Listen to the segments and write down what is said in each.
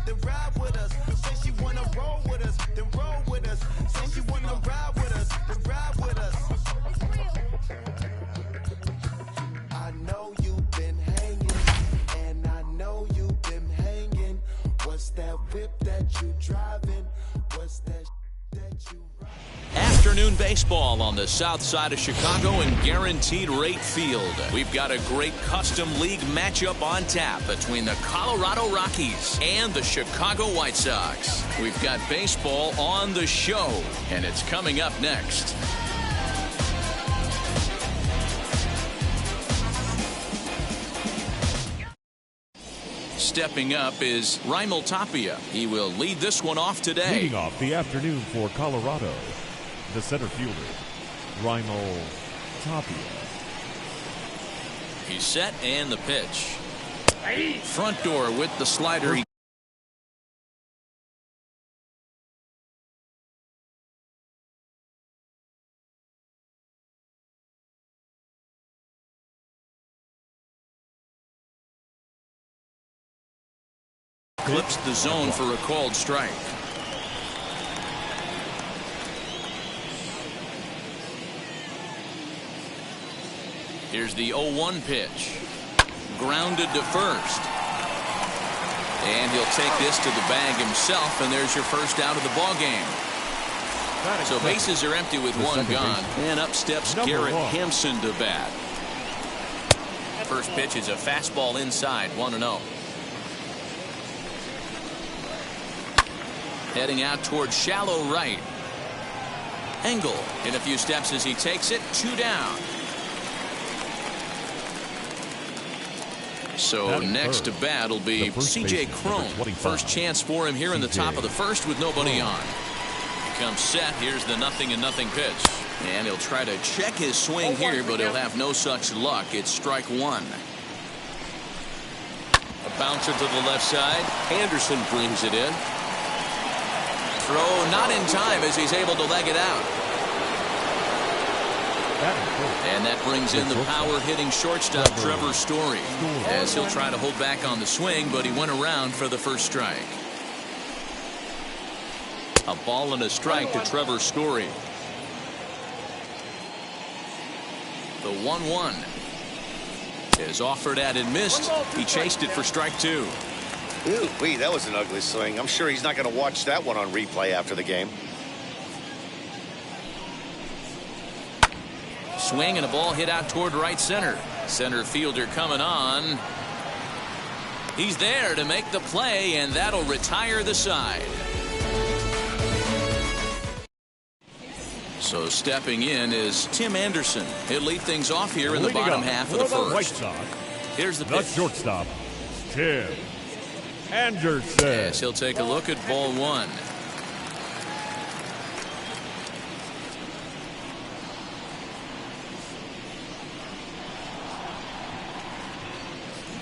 then ride with us. Say she wanna roll with us, then roll with us. Say she wanna ride with us, then ride with us. I know you've been hanging, and I know you've been hanging. What's that whip that you driving? What's that you riding? Afternoon baseball on the south side of Chicago and Guaranteed Rate Field. We've got a great custom league matchup on tap between the Colorado Rockies and the Chicago White Sox. We've got baseball on the show, and it's coming up next. Stepping up is Raimel Tapia. He will lead this one off today. Leading off the afternoon for Colorado, the center fielder, Raimel Tapia. He's set and the pitch. Front door with the slider. Clips the zone for a called strike. Here's the 0-1 pitch. Grounded to first. And he'll take this to the bag himself, and there's your first out of the ball game. So bases are empty with one gone, and up steps Garrett Hampson to bat. First pitch is a fastball inside, 1-0. Heading out towards shallow right. Engel in a few steps as he takes it, 2 down. So next to bat will be C.J. Cron. First chance for him here in the top of the first with nobody on. Comes set. Here's the 0-0 pitch. And he'll try to check his swing here, but he'll have no such luck. It's strike one. A bouncer to the left side. Anderson brings it in. Throw not in time as he's able to leg it out. And that brings in the power-hitting shortstop Trevor Story, as he'll try to hold back on the swing, but he went around for the first strike. A ball and a strike to Trevor Story. The 1-1 is offered at and missed. He chased it for strike 2. Ooh, wee, that was an ugly swing. I'm sure he's not going to watch that one on replay after the game. Swing and a ball hit out toward right center. Center fielder coming on. He's there to make the play, and that'll retire the side. So stepping in is Tim Anderson. He'll lead things off here in the bottom half of the first. Here's the pitch. The shortstop, Tim Anderson. Yes, he'll take a look at ball one.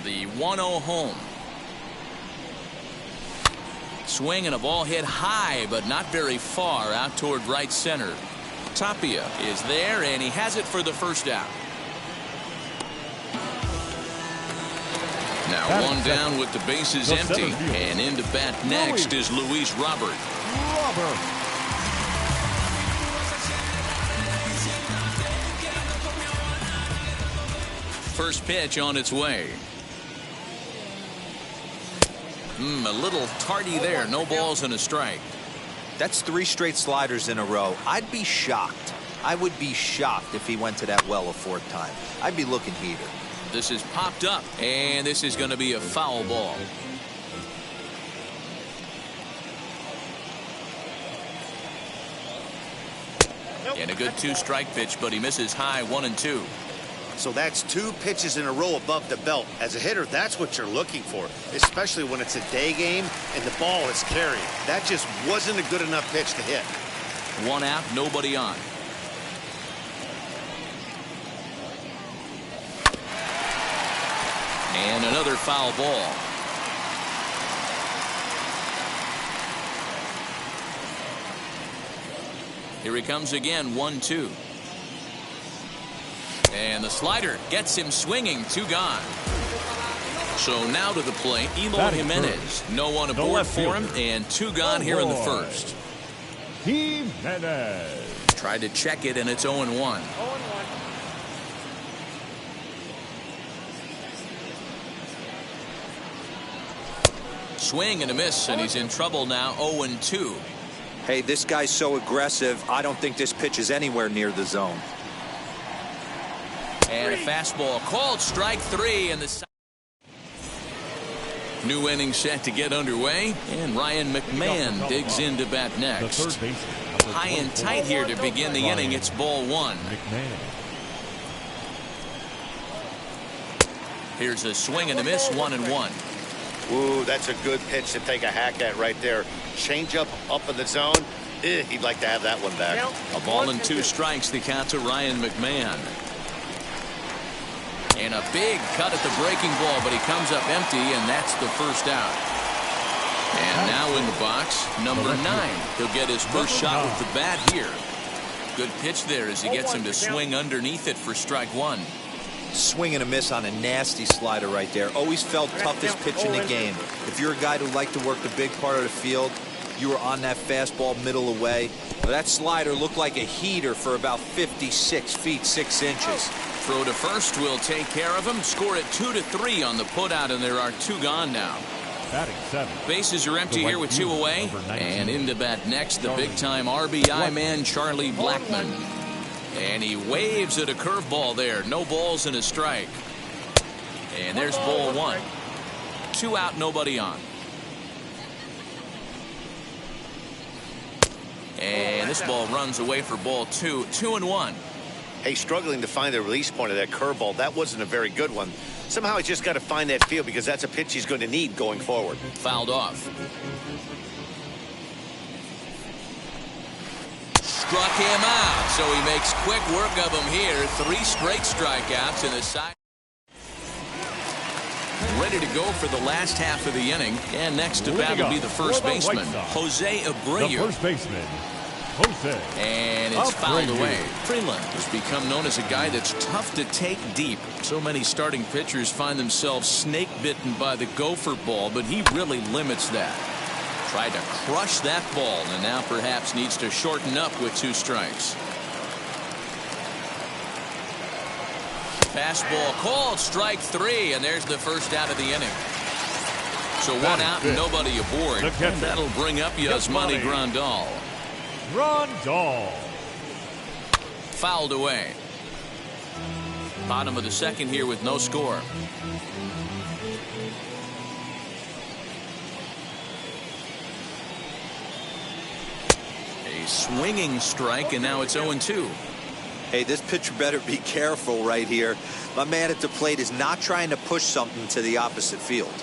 The 1-0 home. Swing and a ball hit high, but not very far out toward right center. Tapia is there, and he has it for the first out. Now one down with the bases empty, and into bat next is Luis Robert. First pitch on its way. A little tardy there. No balls and a strike. That's 3 straight sliders in a row. I'd be shocked. I would be shocked if he went to that well a 4th time. I'd be looking heated. This is popped up, and this is going to be a foul ball. And a good 2-strike pitch, but he misses high 1-2. So that's 2 pitches in a row above the belt. As a hitter, that's what you're looking for, especially when it's a day game and the ball is carried. That just wasn't a good enough pitch to hit. 1 out, nobody on. And another foul ball. Here he comes again, 1-2. And the slider gets him swinging, 2 gone. So now to the plate, Eloy Jimenez. No one aboard for him, and 2 gone here in the first. Jimenez. Tried to check it, and it's 0-1. Swing and a miss, and he's in trouble now, 0-2. Hey, this guy's so aggressive, I don't think this pitch is anywhere near the zone. And a fastball called strike 3, and the new inning set to get underway, and Ryan McMahon digs in to bat next. High and tight here to begin the inning. It's ball 1. Here's a swing and a miss, 1-1. Ooh, that's a good pitch to take a hack at right there. Change up in the zone. He'd like to have that one back. A ball and 2 strikes, the count to Ryan McMahon. And a big cut at the breaking ball, but he comes up empty, and that's the first out. And now in the box, number 9. He'll get his first shot with the bat here. Good pitch there as he gets him to swing underneath it for strike 1. Swing and a miss on a nasty slider right there. Always felt toughest pitch in the game. If you're a guy who liked to work the big part of the field, you were on that fastball middle away. But that slider looked like a heater for about 56 feet 6 inches. Throw to first will take care of him. Score it 2-3 on the putout, and there are 2 gone now. Batting 7. Bases are empty here with 2 away. And in to bat next, the big-time RBI man, Charlie Blackmon. And he waves at a curveball there. No balls and a strike. And there's ball 1. 2 out, nobody on. And this ball runs away for ball 2. 2-1. Hey, struggling to find the release point of that curveball. That wasn't a very good one. Somehow he's just got to find that feel because that's a pitch he's going to need going forward. Fouled off. Struck him out, so he makes quick work of him here. 3 straight strikeouts in the side. Ready to go for the last half of the inning. And next to bat will be the first baseman, Jose Abreu. The first baseman, Jose. And it's fouled away. Freeland has become known as a guy that's tough to take deep. So many starting pitchers find themselves snake bitten by the gopher ball, but he really limits that. Tried to crush that ball, and now perhaps needs to shorten up with 2 strikes. Fastball called strike 3, and there's the first out of the inning. So 1 out and nobody aboard. And that'll bring up Yasmani Grandal. Fouled away. Bottom of the second here with no score. A swinging strike, and now it's 0-2. Hey, this pitcher better be careful right here. My man at the plate is not trying to push something to the opposite field.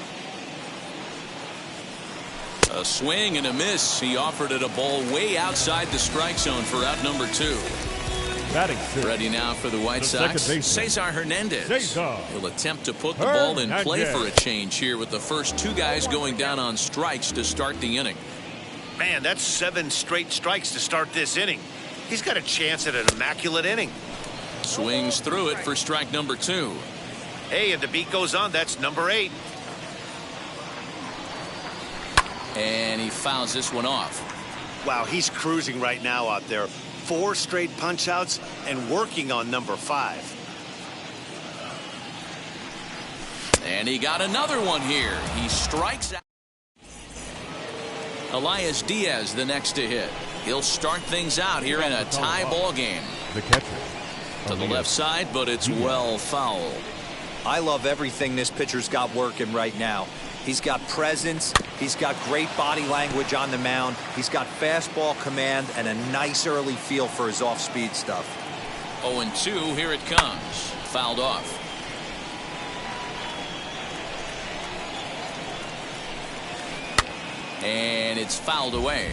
A swing and a miss. He offered it a ball way outside the strike zone for out number 2. Batting ready now for the White Sox, Cesar Hernandez. He'll attempt to put the ball in play for a change here with the first 2 guys going down on strikes to start the inning. Man, that's 7 straight strikes to start this inning. He's got a chance at an immaculate inning. Swings through it for strike number 2. Hey, and the beat goes on. That's number 8. And he fouls this one off. Wow, he's cruising right now out there. 4 straight punch outs and working on number 5. And he got another one here. He strikes out. Elias Diaz the next to hit. He'll start things out here in a tie ball game. The catcher. To the left side, but it's well foul. I love everything this pitcher's got working right now. He's got presence. He's got great body language on the mound. He's got fastball command and a nice early feel for his off-speed stuff. 0-2, here it comes. Fouled off. And it's fouled away.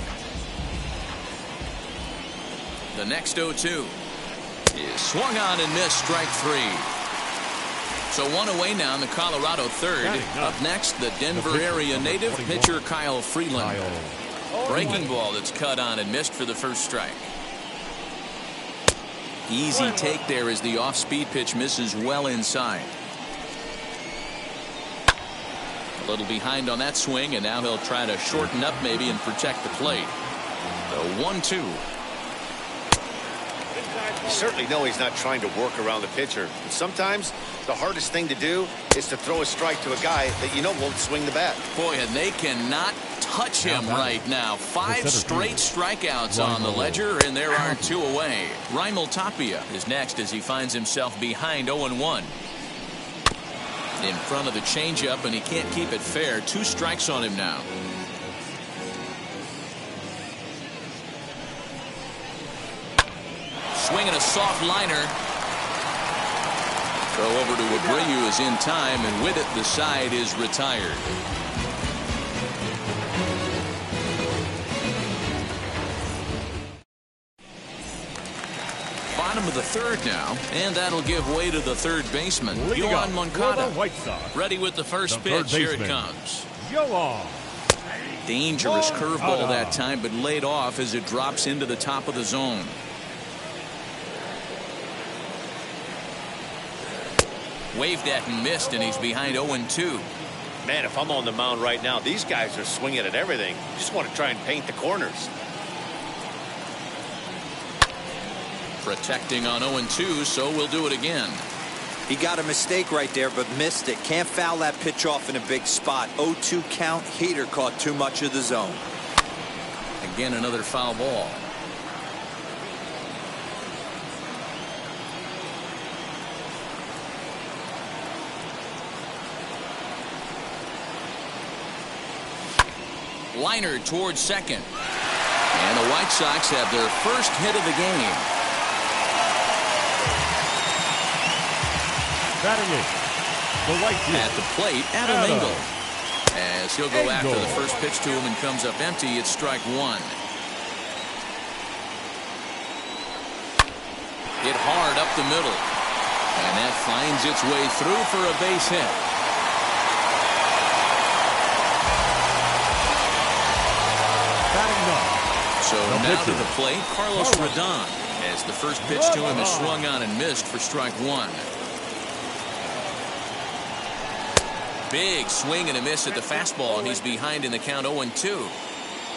The next 0-2 is swung on and missed, strike 3. So 1 away now in the Colorado third. Up next, the Denver area native pitcher Kyle Freeland. Breaking ball that's cut on and missed for the first strike. Easy take there as the off-speed pitch misses well inside. A little behind on that swing, and now he'll try to shorten up maybe and protect the plate. The 1-2. You certainly know he's not trying to work around the pitcher. But sometimes the hardest thing to do is to throw a strike to a guy that you know won't swing the bat. Boy, and they cannot touch him right now. 5 straight strikeouts on the ledger, and there are 2 away. Raimel Tapia is next as he finds himself behind 0-1. In front of the changeup, and he can't keep it fair. 2 strikes on him now. Swinging a soft liner. Throw over to Abreu is in time, and with it, the side is retired. Bottom of the 3rd now, and that'll give way to the 3rd baseman, Yoan Moncada. Ready with the first pitch. Here it comes. Dangerous curveball that time, but laid off as it drops into the top of the zone. Waved at and missed, and he's behind 0-2. Man, if I'm on the mound right now, these guys are swinging at everything. Just want to try and paint the corners. Protecting on 0-2, so we'll do it again. He got a mistake right there, but missed it. Can't foul that pitch off in a big spot. 0-2 count. Heater caught too much of the zone. Again, another foul ball. Liner towards second. And the White Sox have their first hit of the game. Batting it, the right field. At the plate, Adam Engel. As he'll go after the first pitch to him and comes up empty, it's strike 1. Hit hard up the middle. And that finds its way through for a base hit. So now to the plate, Carlos Rodon, as the first pitch to him is swung on and missed for strike 1. Big swing and a miss at the fastball, and he's behind in the count 0-2.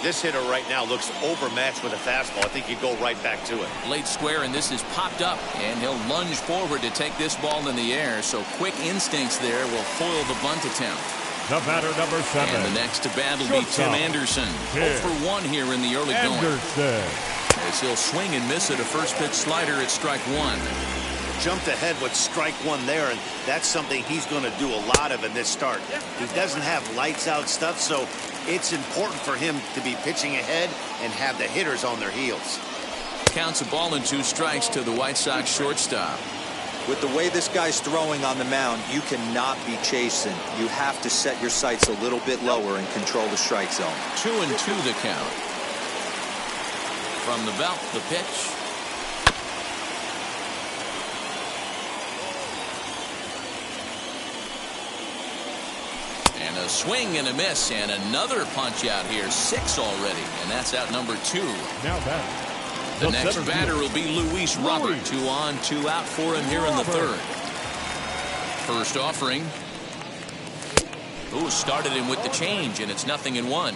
This hitter right now looks overmatched with a fastball. I think you go right back to it. Late square, and this is popped up, and he'll lunge forward to take this ball in the air. So quick instincts there will foil the bunt attempt. The batter, number 7. And the next to bat will be Tim Anderson. 0 for 1 here in the early going. As he'll swing and miss at a first pitch slider at strike 1. Jumped ahead with strike 1 there, and that's something he's going to do a lot of in this start. He doesn't have lights out stuff, so it's important for him to be pitching ahead and have the hitters on their heels. Counts a ball and 2 strikes to the White Sox shortstop. With the way this guy's throwing on the mound, you cannot be chasing. You have to set your sights a little bit lower and control the strike zone. 2-2 the count. From the belt, the pitch. And a swing and a miss, and another punch out here. 6 already, and that's out number 2. Now back. The next batter will be Luis Robert. 2 on, 2 out for him here in the 3rd. First offering. Ooh, started him with the change, and it's 0-1.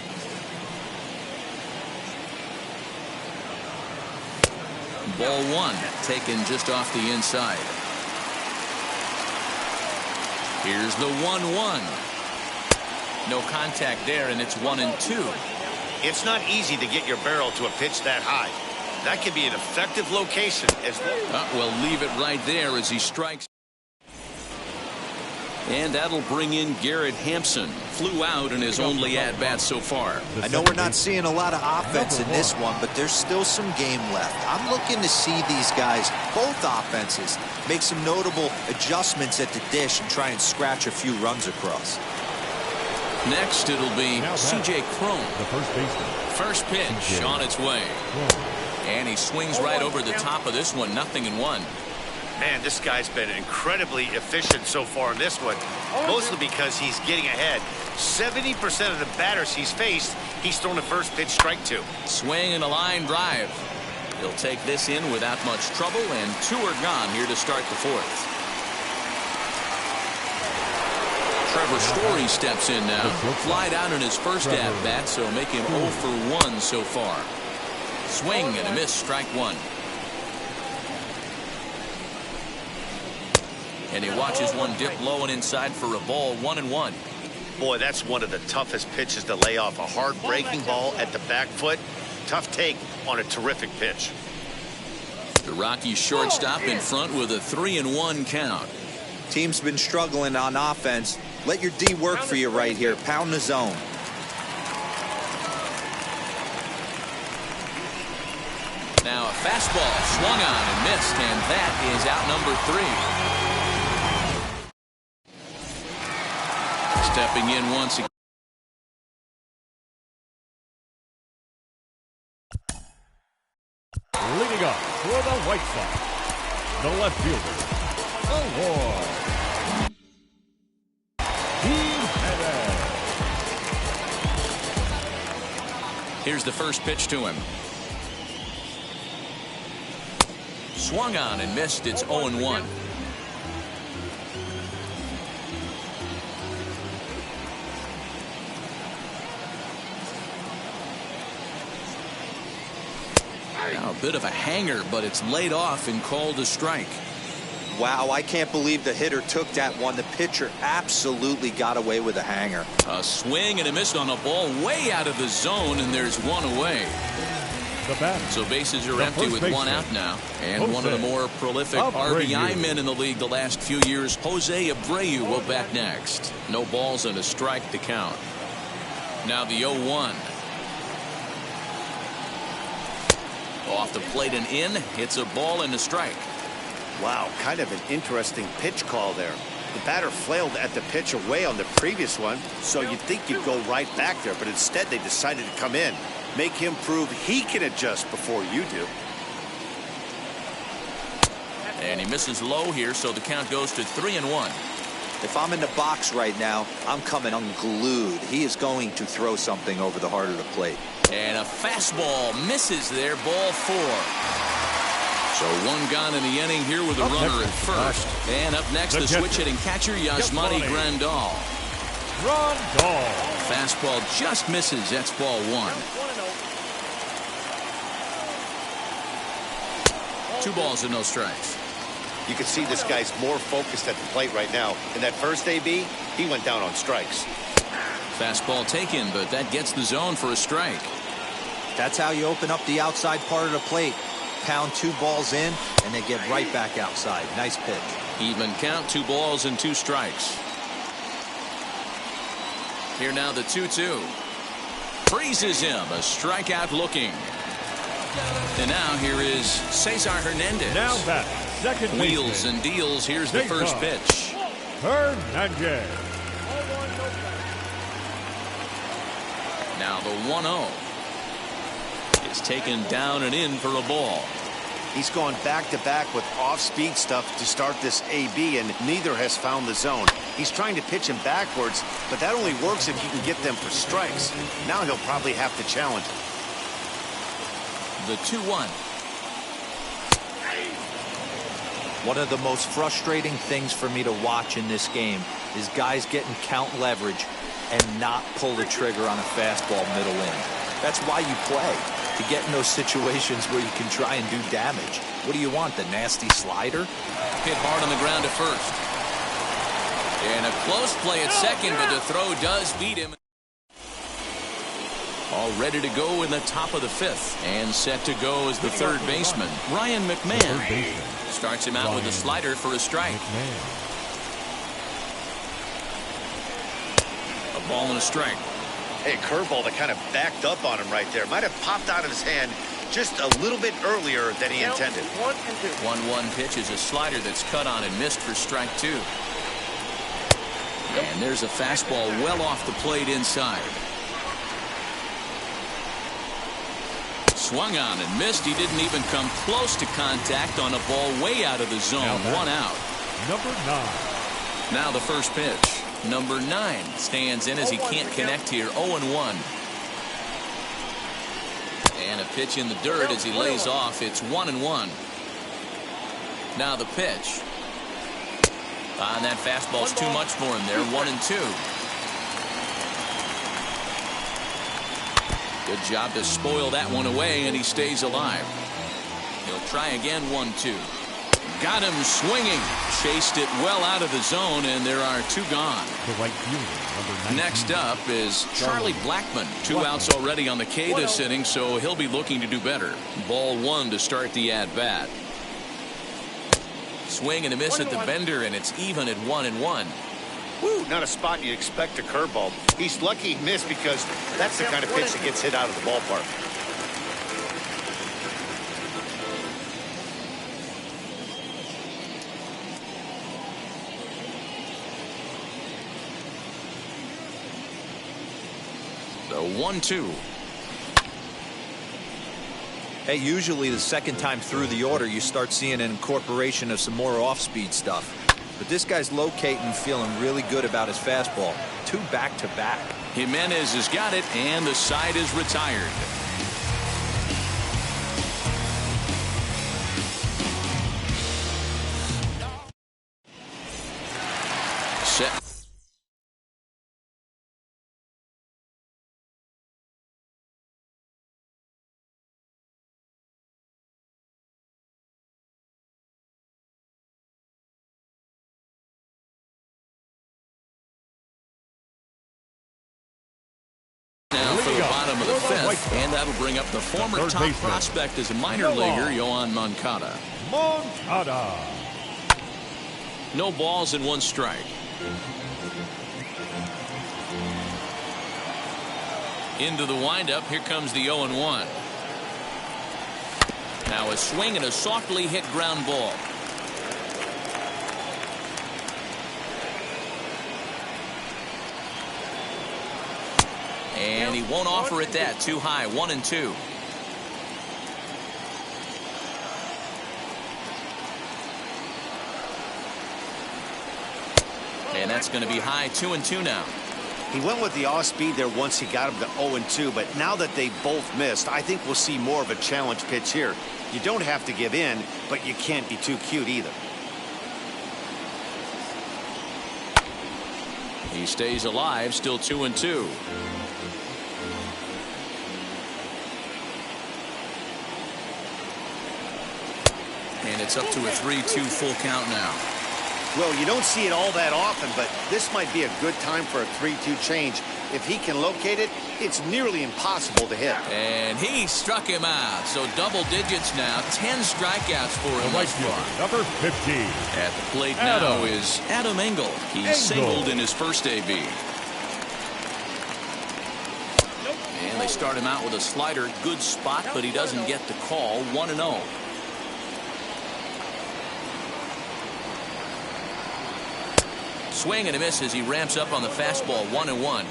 Ball 1, taken just off the inside. Here's the 1-1. No contact there, and it's 1-2. It's not easy to get your barrel to a pitch that high. That can be an effective location as well. We'll leave it right there as he strikes. And that'll bring in Garrett Hampson. Flew out in his only at-bat so far. I know we're not seeing a lot of offense in this one, but there's still some game left. I'm looking to see these guys, both offenses, make some notable adjustments at the dish and try and scratch a few runs across. Next, it'll be C.J. Cron. The first baseman. First pitch on its way. And he swings right over the top of this one. 0-1. Man, this guy's been incredibly efficient so far in this one, mostly because he's getting ahead. 70% of the batters he's faced, he's thrown a first pitch strike to. Swing and a line drive. He'll take this in without much trouble, and 2 are gone here to start the 4th. Trevor Story steps in now. Flied out in his first at-bat, so make him 0 for 1 so far. Swing and a miss, strike one. And he watches one dip low and inside for a ball, 1-1. Boy, that's one of the toughest pitches to lay off. A hard breaking ball at the back foot. Tough take on a terrific pitch. The Rockies shortstop in front with a 3-1 count. Team's been struggling on offense. Let your D work for you right here. Pound the zone. Now a fastball swung on and missed, and that is out number 3. Stepping in once again. Leading up for the White Sox, the left fielder, Award. Here's the first pitch to him. Swung on and missed. It's 0-1. Now a bit of a hanger, but it's laid off and called a strike. Wow, I can't believe the hitter took that one. The pitcher absolutely got away with a hanger. A swing and a miss on a ball way out of the zone, and there's one away. So bases are empty with one out now. And one of the more prolific RBI men in the league the last few years, Jose Abreu, will bat next. No balls and a strike to count. Now the 0-1. Off the plate and in. Hits a ball and a strike. Wow, kind of an interesting pitch call there. The batter flailed at the pitch away on the previous one, so you'd think you'd go right back there, but instead they decided to come in. Make him prove he can adjust before you do. And he misses low here, so the count goes to 3-1. If I'm in the box right now, I'm coming unglued. He is going to throw something over the heart of the plate. And a fastball misses there, ball 4. So one gone in the inning here with a runner at first. And up next, the switch hitting catcher, Yasmani Grandal. Fastball just misses. That's ball 1. 2 balls and no strikes. You can see this guy's more focused at the plate right now. In that first AB, he went down on strikes. Fastball taken, but that gets the zone for a strike. That's how you open up the outside part of the plate. Pound 2 balls in, and they get right back outside. Nice pitch. Even count, 2 balls and 2 strikes. Here now the 2-2. Freezes him. A strikeout looking. And now here is Cesar Hernandez. Now back, second baseman. Wheels and deals. Here's the first pitch. Hernandez. Now the 1-0 is taken down and in for a ball. He's gone back-to-back with off-speed stuff to start this AB, and neither has found the zone. He's trying to pitch him backwards, but that only works if you can get them for strikes. Now he'll probably have to challenge. The 2-1. One of the most frustrating things for me to watch in this game is guys getting count leverage and not pull the trigger on a fastball middle in. That's why you play, to get in those situations where you can try and do damage. What do you want, the nasty slider? Hit hard on the ground at first. And a close play at second, but the throw does beat him. All ready to go in the top of the 5th. And set to go is the third baseman, Ryan McMahon. Starts him out with a slider for a strike. A ball and a strike. Hey, curveball that kind of backed up on him right there. Might have popped out of his hand just a little bit earlier than he intended. 1-1 pitch is a slider that's cut on and missed for strike 2. And there's a fastball well off the plate inside. Swung on and missed. He didn't even come close to contact on a ball way out of the zone. 1 out. Number 9. Now the first pitch. Number 9 stands in as he can't connect here. 0-1. And a pitch in the dirt as he lays off. It's 1-1. Now the pitch. And that fastball's too much for him there. 1-2. Good job to spoil that one away, and he stays alive. He'll try again. 1-2. Got him swinging. Chased it well out of the zone, and there are 2 gone. The right fielder, number 19. Next up is Charlie Blackmon. 2 outs already on the K this inning, so he'll be looking to do better. Ball 1 to start the at-bat. Swing and a miss at the bender, and it's even at 1-1. Woo, not a spot you'd expect a curveball. He's lucky he missed because that's the kind of pitch that gets hit out of the ballpark. The 1-2. Hey, usually the second time through the order, you start seeing an incorporation of some more off-speed stuff. But this guy's locating, feeling really good about his fastball. 2 back-to-back. Jimenez has got it, and the side is retired. Set. Now for the bottom of the 5th, and that'll bring up the former top prospect as a minor leaguer, Yohan Moncada. Moncada. No balls and 1 strike. Into the windup. Here comes the 0-1. Now a swing and a softly hit ground ball. And he won't offer it that. Too high. 1-2. And that's going to be high. 2-2 now. He went with the off-speed there once he got him to 0-2, but now that they both missed, I think we'll see more of a challenge pitch here. You don't have to give in, but you can't be too cute either. He stays alive. Still 2-2. And it's up to a 3-2 full count now. Well, you don't see it all that often, but this might be a good time for a 3-2 change. If he can locate it, it's nearly impossible to hit. And he struck him out. So double digits now. 10 strikeouts for him thus far. Number 15. At the plate now is Adam Engel. He's singled in his first AB. And they start him out with a slider. Good spot, but he doesn't get the call. 1-0. Swing and a miss as he ramps up on the fastball. 1-1.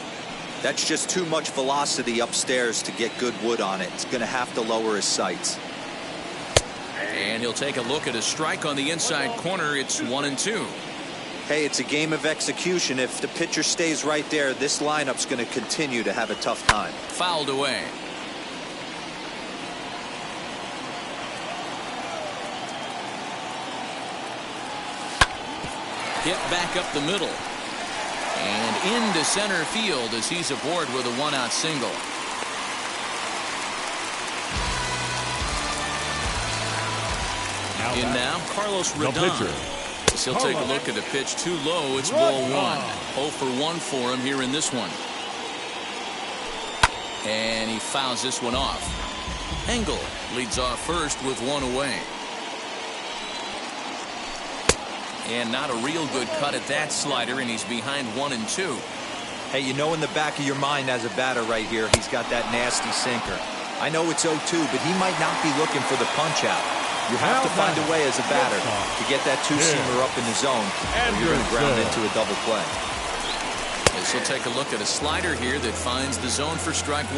That's just too much velocity upstairs to get good wood on it. It's going to have to lower his sights. And he'll take a look at a strike on the inside corner. It's 1-2. Hey, it's a game of execution. If the pitcher stays right there, this lineup's going to continue to have a tough time. Fouled away. Hit back up the middle. And into center field as he's aboard with a 1-out single. In now, Carlos Rodon. He'll take a look at a pitch too low. It's ball 1. 0 for 1 for him here in this one. And he fouls this one off. Engel leads off first with 1 away. And not a real good cut at that slider, and he's behind 1-2. Hey, you know in the back of your mind as a batter right here, he's got that nasty sinker. I know it's 0-2, but he might not be looking for the punch out. You have to find a way as a batter to get that two-seamer up in the zone, or you're going to ground into a double play. As he'll take a look at a slider here that finds the zone for strike 1.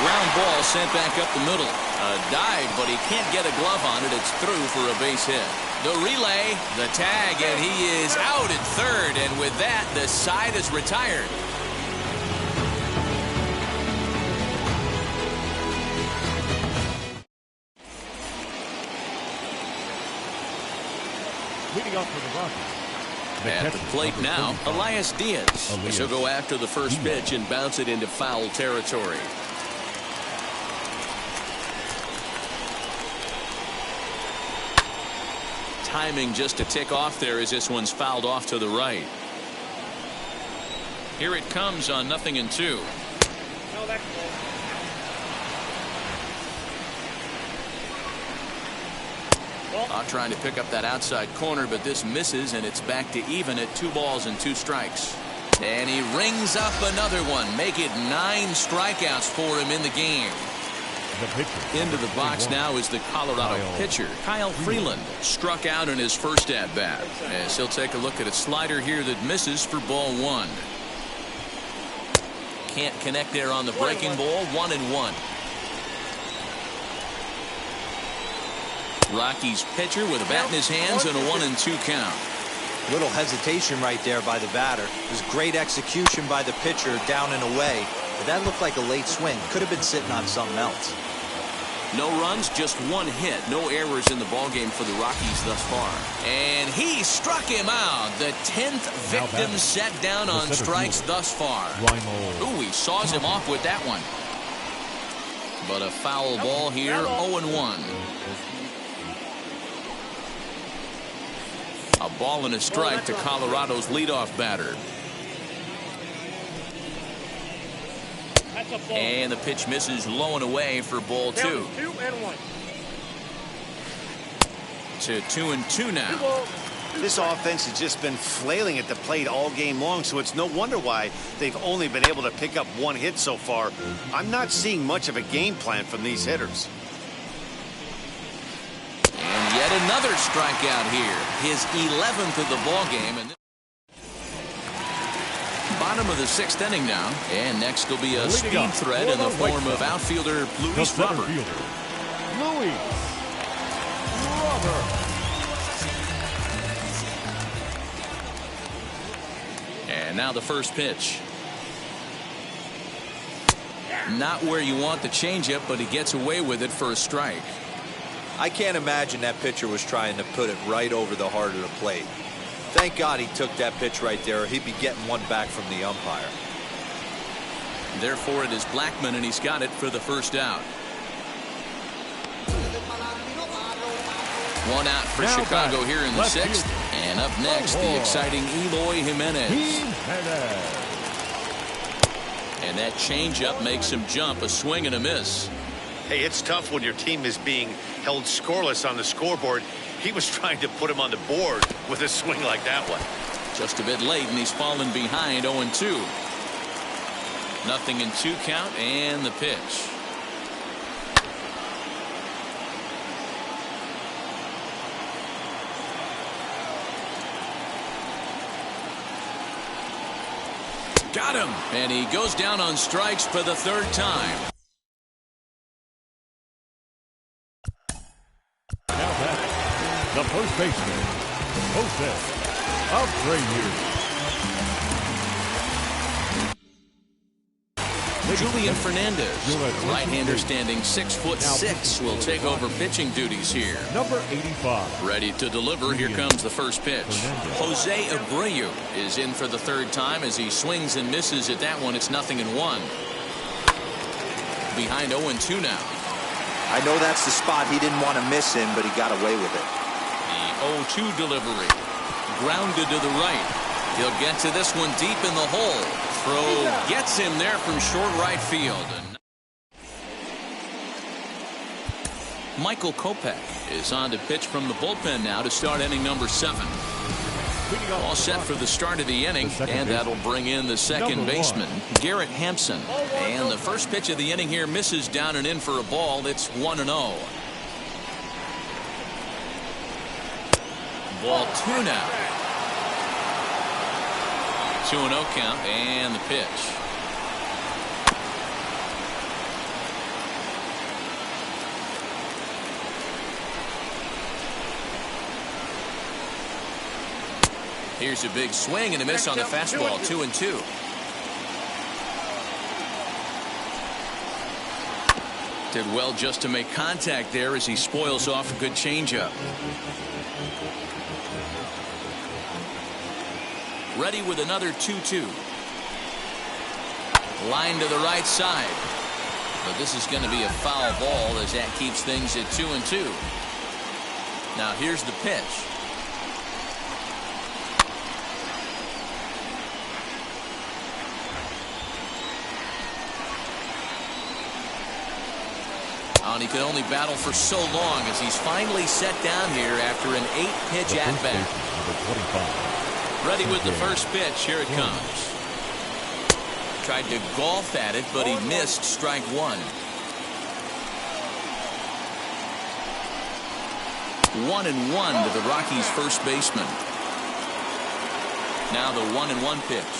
Ground ball sent back up the middle. A dive, but he can't get a glove on it. It's through for a base hit. The relay, the tag, and he is out at third. And with that, the side is retired. Leading off for the Rockies. At the plate now, Elias Diaz. He'll go after the first pitch and bounce it into foul territory. Timing just a tick off there as this one's fouled off to the right. Here it comes on 0-2. Trying to pick up that outside corner, but this misses, and it's back to even at 2 balls and 2 strikes. And he rings up another one. Make it 9 strikeouts for him in the game. Into the box now is the Colorado pitcher, Kyle Freeland. Struck out in his first at-bat. As he'll take a look at a slider here that misses for ball 1. Can't connect there on the breaking ball. 1-1. Rockies pitcher with a bat in his hands and a 1-2 count. Little hesitation right there by the batter. It was great execution by the pitcher down and away. But that looked like a late swing. Could have been sitting on something else. No runs, just 1 hit. No errors in the ballgame for the Rockies thus far. And he struck him out. The 10th victim set down on strikes thus far. Ooh, he saws him off with that one. But a foul ball here, 0-1. A ball and a strike to Colorado's leadoff batter. And the pitch misses low and away for ball 2. 2-1. To 2-2 now. This offense has just been flailing at the plate all game long, so it's no wonder why they've only been able to pick up 1 hit so far. I'm not seeing much of a game plan from these hitters. And yet another strikeout here. His 11th of the ball game. And bottom of the 6th inning now. And next will be a speed threat in the form of outfielder Luis Robert. Luis Robert. And now the first pitch. Not where you want the changeup, but he gets away with it for a strike. I can't imagine that pitcher was trying to put it right over the heart of the plate. Thank God he took that pitch right there, or he'd be getting one back from the umpire. Therefore, it is Blackmon, and he's got it for the first out. 1 out for Chicago here in the 6th. And up next, the exciting Eloy Jimenez. And that changeup makes him jump. A swing and a miss. Hey, it's tough when your team is being held scoreless on the scoreboard. He was trying to put him on the board with a swing like that one. Just a bit late, and he's fallen behind 0-2. 0-2 count, and the pitch. Got him, and he goes down on strikes for the 3rd time. The first baseman, Jose Abreu. Julian Fernandez, right-hander standing 6'6", will take over pitching duties here. Number 85. Ready to deliver. Here comes the first pitch. Jose Abreu is in for the 3rd time as he swings and misses at that one. It's 0-1. Behind 0-2 now. I know that's the spot he didn't want to miss him, but he got away with it. The 0-2 delivery. Grounded to the right. He'll get to this one deep in the hole. Throw gets him there from short right field. Michael Kopech is on to pitch from the bullpen now to start inning number 7. All set for the start of the inning, and that'll bring in the second baseman, Garrett Hampson. And the first pitch of the inning here misses down and in for a ball. It's 1-0. Ball 2 now. 2-0 count, and the pitch. Here's a big swing and a miss on the fastball. 2-2. Did well just to make contact there as he spoils off a good changeup. Ready with another 2-2. Line to the right side. But this is going to be a foul ball as that keeps things at 2-2. Now here's the pitch. And he could only battle for so long as he's finally set down here after an 8-pitch at-bat. Ready with the first pitch. Here it comes. Tried to golf at it, but he missed strike one. 1-1 to the Rockies' first baseman. Now the 1-1 pitch.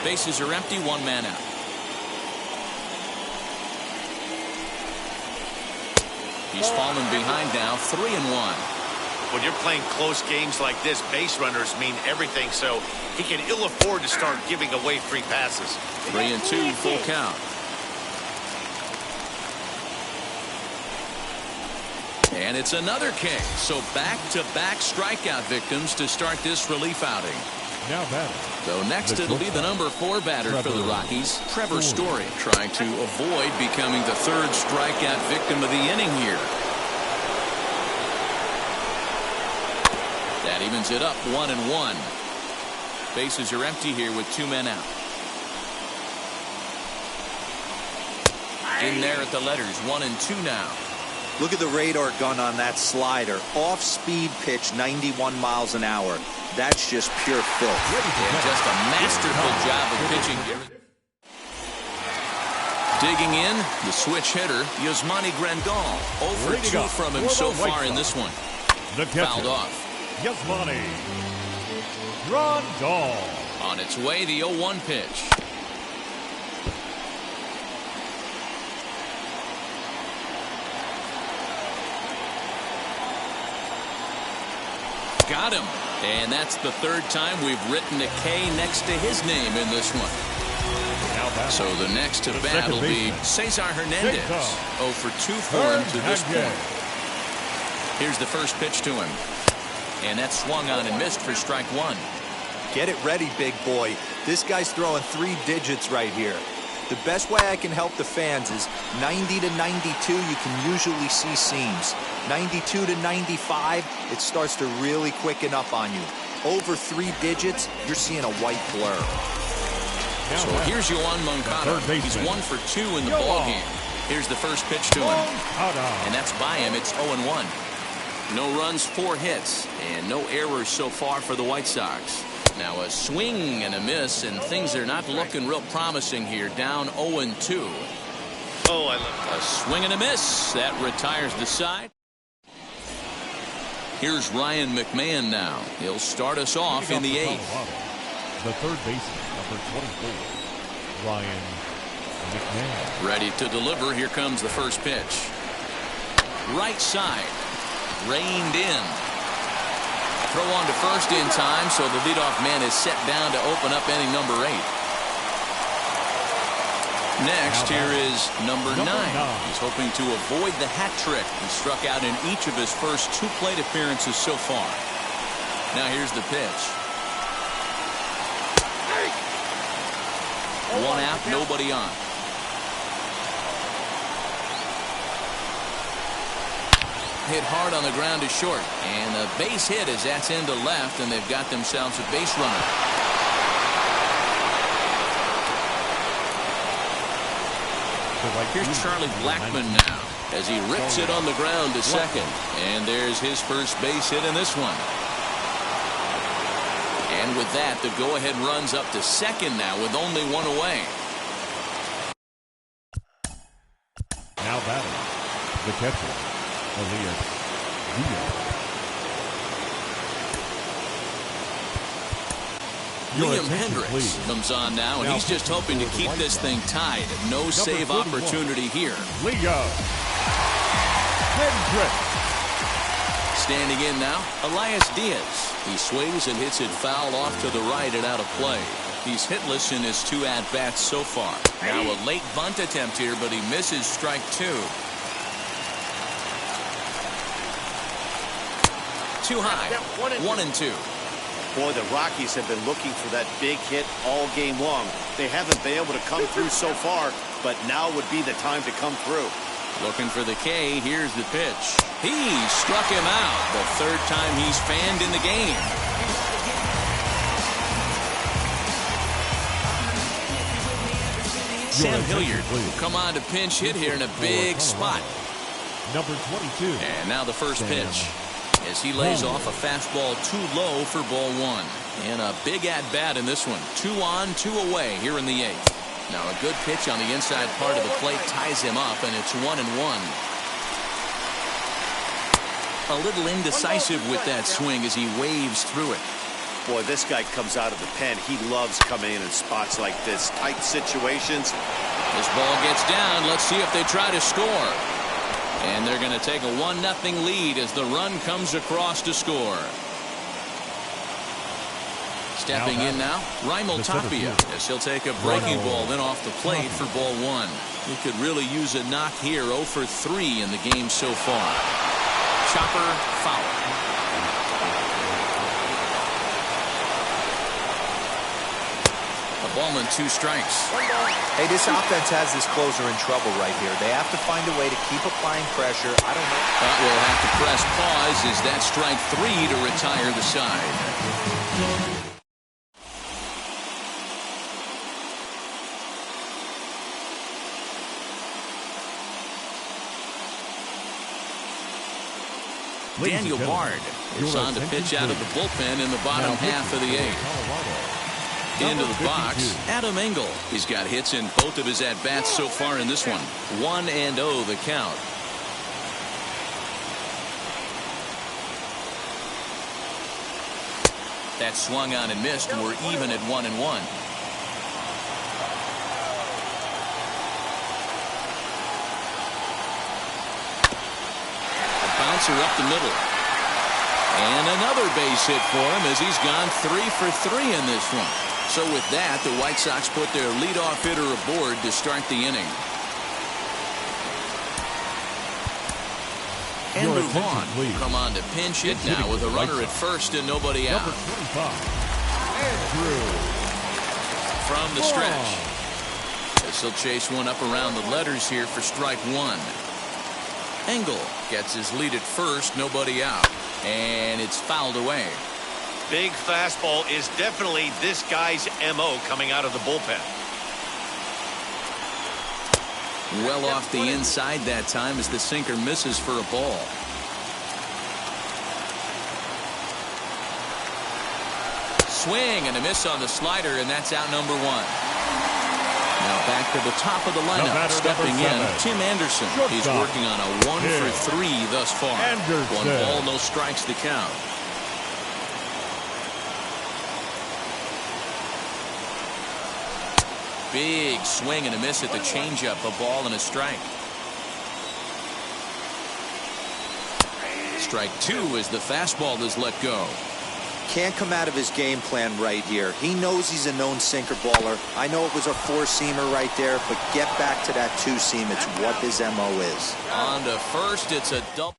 Bases are empty, one man out. He's fallen behind now, 3-1. When you're playing close games like this, base runners mean everything, so he can ill afford to start giving away free passes. 3-2, full count. And it's another K. So back-to-back strikeout victims to start this relief outing. Now batting. So next it'll be the number 4 batter for the Rockies, Trevor Story, trying to avoid becoming the 3rd strikeout victim of the inning here. That evens it up, 1-1. Bases are empty here with 2 men out. In there at the letters, 1-2 now. Look at the radar gun on that slider. Off-speed pitch, 91 miles an hour. That's just pure filth. And just a masterful job of pitching here. Digging in, the switch hitter, Yasmani Grandal. 0 for 2 from him so far in this one. Fouled off. Yasmani Grandal. On its way, the 0-1 pitch. Got him. And that's the 3rd time we've written a K next to his name in this one. So the next to bat will be Cesar Hernandez. 0 for 2 for him to this point. Here's the first pitch to him. And that's swung on and missed for strike one. Get it ready, big boy. This guy's throwing 3 digits right here. The best way I can help the fans is 90 to 92, you can usually see seams. 92 to 95, it starts to really quicken up on you. Over 3 digits, you're seeing a white blur. So here's Yoan Moncada. He's 1 for 2 in the ballgame. Here's the first pitch to him. And that's by him. It's 0-1. No runs, 4 hits, and no errors so far for the White Sox. Now a swing and a miss, and things are not looking real promising here. Down 0-2. Oh, I love a swing and a miss. That retires the side. Here's Ryan McMahon now. He'll start us off in the 8th. The 3rd baseman, number 24, Ryan McMahon. Ready to deliver. Here comes the first pitch. Right side. Reined in. Throw on to first in time, so the leadoff man is set down to open up inning number 8. Next, here is number 9. He's hoping to avoid the hat trick. He struck out in each of his first 2 plate appearances so far. Now here's the pitch. 1 out, nobody on. Hit hard on the ground to short, and a base hit as that's into left, and they've got themselves a base runner. Here's Charlie Blackmon now as he rips it on the ground to second, and there's his first base hit in this one. And with that, the go-ahead runs up to second now with only 1 away. Now batting, the catcher, Elias Diaz. Liam Hendricks comes on now, and he's just hoping to keep this thing tied. No save opportunity here. Liam Hendricks. Standing in now, Elias Diaz. He swings and hits it foul off to the right and out of play. He's hitless in his 2 at-bats so far. Now a late bunt attempt here, but he misses strike 2. Too high. 1-2. Boy, the Rockies have been looking for that big hit all game long. They haven't been able to come through so far, but now would be the time to come through. Looking for the K. Here's the pitch. He struck him out. The third time he's fanned in the game. Sam Hilliard will come on to pinch hit here in a big spot. Number 22. And now the first pitch as he lays off a fastball too low for ball one. And a big at-bat in this one. 2 on, 2 away here in the 8th. Now a good pitch on the inside part of the plate ties him up, and it's 1-1. A little indecisive with that swing as he waves through it. Boy, this guy comes out of the pen. He loves coming in spots like this. Tight situations. This ball gets down. Let's see if they try to score. And they're going to take a 1-0 lead as the run comes across to score. Stepping in now, Raimel Tapia, as he'll take a breaking ball then off the plate for ball one. He could really use a knock here. 0 for 3 in the game so far. Chopper foul. A ball and 2 strikes. Hey, this offense has this closer in trouble right here. They have to find a way to keep applying pressure. I don't know. But we'll have to press pause as that strike 3 to retire the side. Daniel Bard is on to pitch out of the bullpen in the bottom half of the 8th. Into the box, Adam Engel. He's got hits in both of his at-bats so far in this one. 1-0 the count. That swung on and missed. We're even at 1-1. Bouncer up the middle. And another base hit for him as he's gone 3 for 3 in this one. So with that, the White Sox put their leadoff hitter aboard to start the inning. Andrew Vaughn will come on to pinch hit now with a runner at first and nobody out. Number 25. Andrew. From the stretch. As he'll chase one up around the letters here for strike 1. Engel gets his lead at first, nobody out, and it's fouled away. Big fastball is definitely this guy's MO coming out of the bullpen. Well off the inside that time as the sinker misses for a ball. Swing and a miss on the slider, and that's out number 1. Now back to the top of the lineup, stepping in, Tim Anderson. He's working on a 1 for 3 thus far. 1 ball, no strikes to count. Big swing and a miss at the changeup, a ball and a strike. Strike 2 as the fastball is let go. Can't come out of his game plan right here. He knows he's a known sinker baller. I know it was a 4-seamer right there, but get back to that 2-seam. It's what his MO is. On to first, it's a double.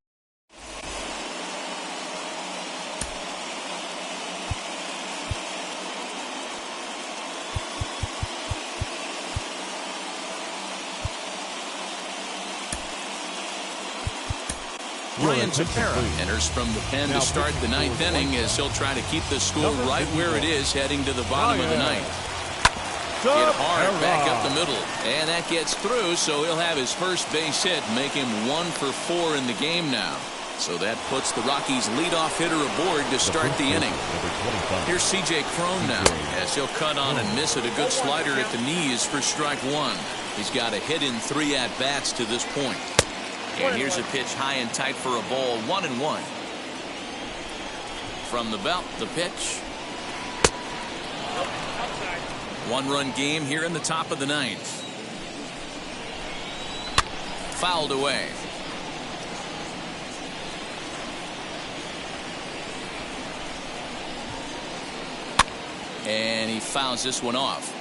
Ryan Tepera enters from the pen to start the 9th inning as he'll try to keep the score right where it is heading to the bottom of the 9th. Hit hard back up the middle, and that gets through, so he'll have his first base hit, make him 1 for 4 in the game now. So that puts the Rockies' leadoff hitter aboard to start the inning. Here's C.J. Cron now as he'll cut on and miss at a good slider at the knees for strike 1. He's got a hit in 3 at-bats to this point. And here's a pitch high and tight for a ball, 1-1. From the belt, the pitch. 1-run game here in the top of the 9th. Fouled away. And he fouls this one off.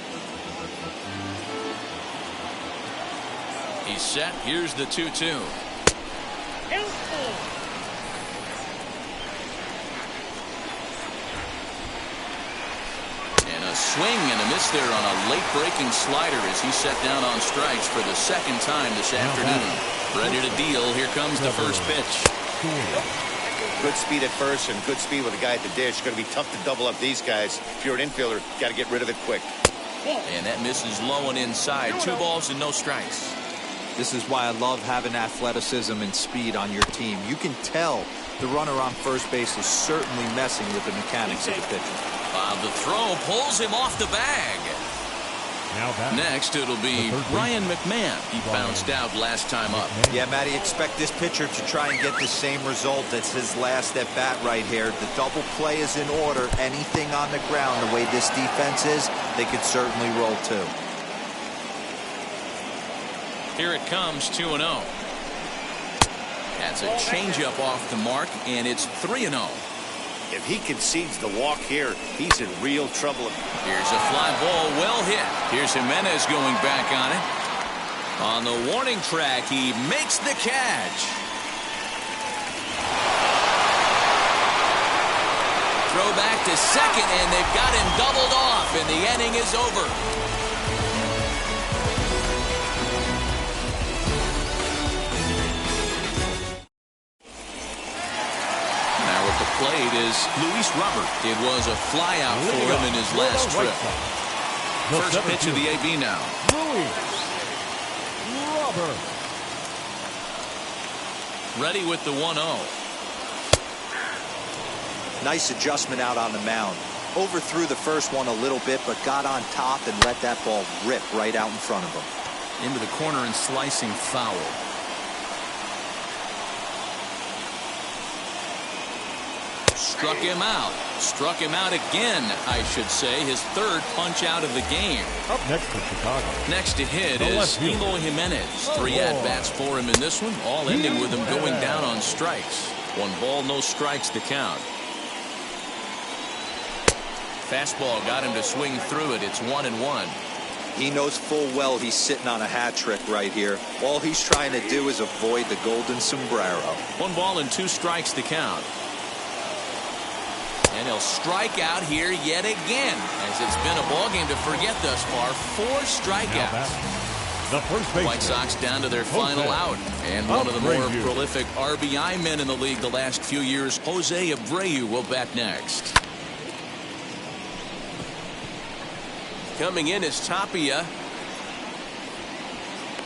He's set. Here's the 2-2. swing and a miss there on a late-breaking slider as he set down on strikes for the second time this afternoon. Ready to deal. Here comes the first pitch. Good speed at first and good speed with the guy at the dish. Going to be tough to double up these guys. If you're an infielder, got to get rid of it quick. And that misses low and inside. 2 balls and no strikes. This is why I love having athleticism and speed on your team. You can tell the runner on first base is certainly messing with the mechanics of the pitcher. The throw pulls him off the bag. Next, it'll be Ryan McMahon. He bounced out last time up. Yeah, Matty, expect this pitcher to try and get the same result as his last at bat right here. The double play is in order. Anything on the ground, the way this defense is, they could certainly roll too. Here it comes, 2-0. That's a changeup off the mark, and it's 3-0. If he concedes the walk here, he's in real trouble. Here's a fly ball, well hit. Here's Jimenez going back on it. On the warning track, he makes the catch. Throw back to second, and they've got him doubled off, and the inning is over. Plate is Luis Robert. It was a flyout for him in his last trip. First pitch of the AB now. Luis Robert. Ready with the 1-0. Nice adjustment out on the mound. Overthrew the first one a little bit, but got on top and let that ball rip right out in front of him. Into the corner and slicing foul. Struck him out. Struck him out again, I should say. His third punch out of the game. Up next for Chicago. Next to hit is Eloy Jimenez. 3 at-bats for him in this one, all ending with him going down on strikes. 1 ball, no strikes to count. Fastball got him to swing through it. It's 1-1. He knows full well he's sitting on a hat trick right here. All he's trying to do is avoid the golden sombrero. 1 ball and 2 strikes to count. And he'll strike out here yet again, as it's been a ball game to forget thus far. 4 strikeouts. The first baseman, White Sox down to their final out. And one of the more prolific RBI men in the league the last few years, Jose Abreu, will bat next. Coming in is Tapia.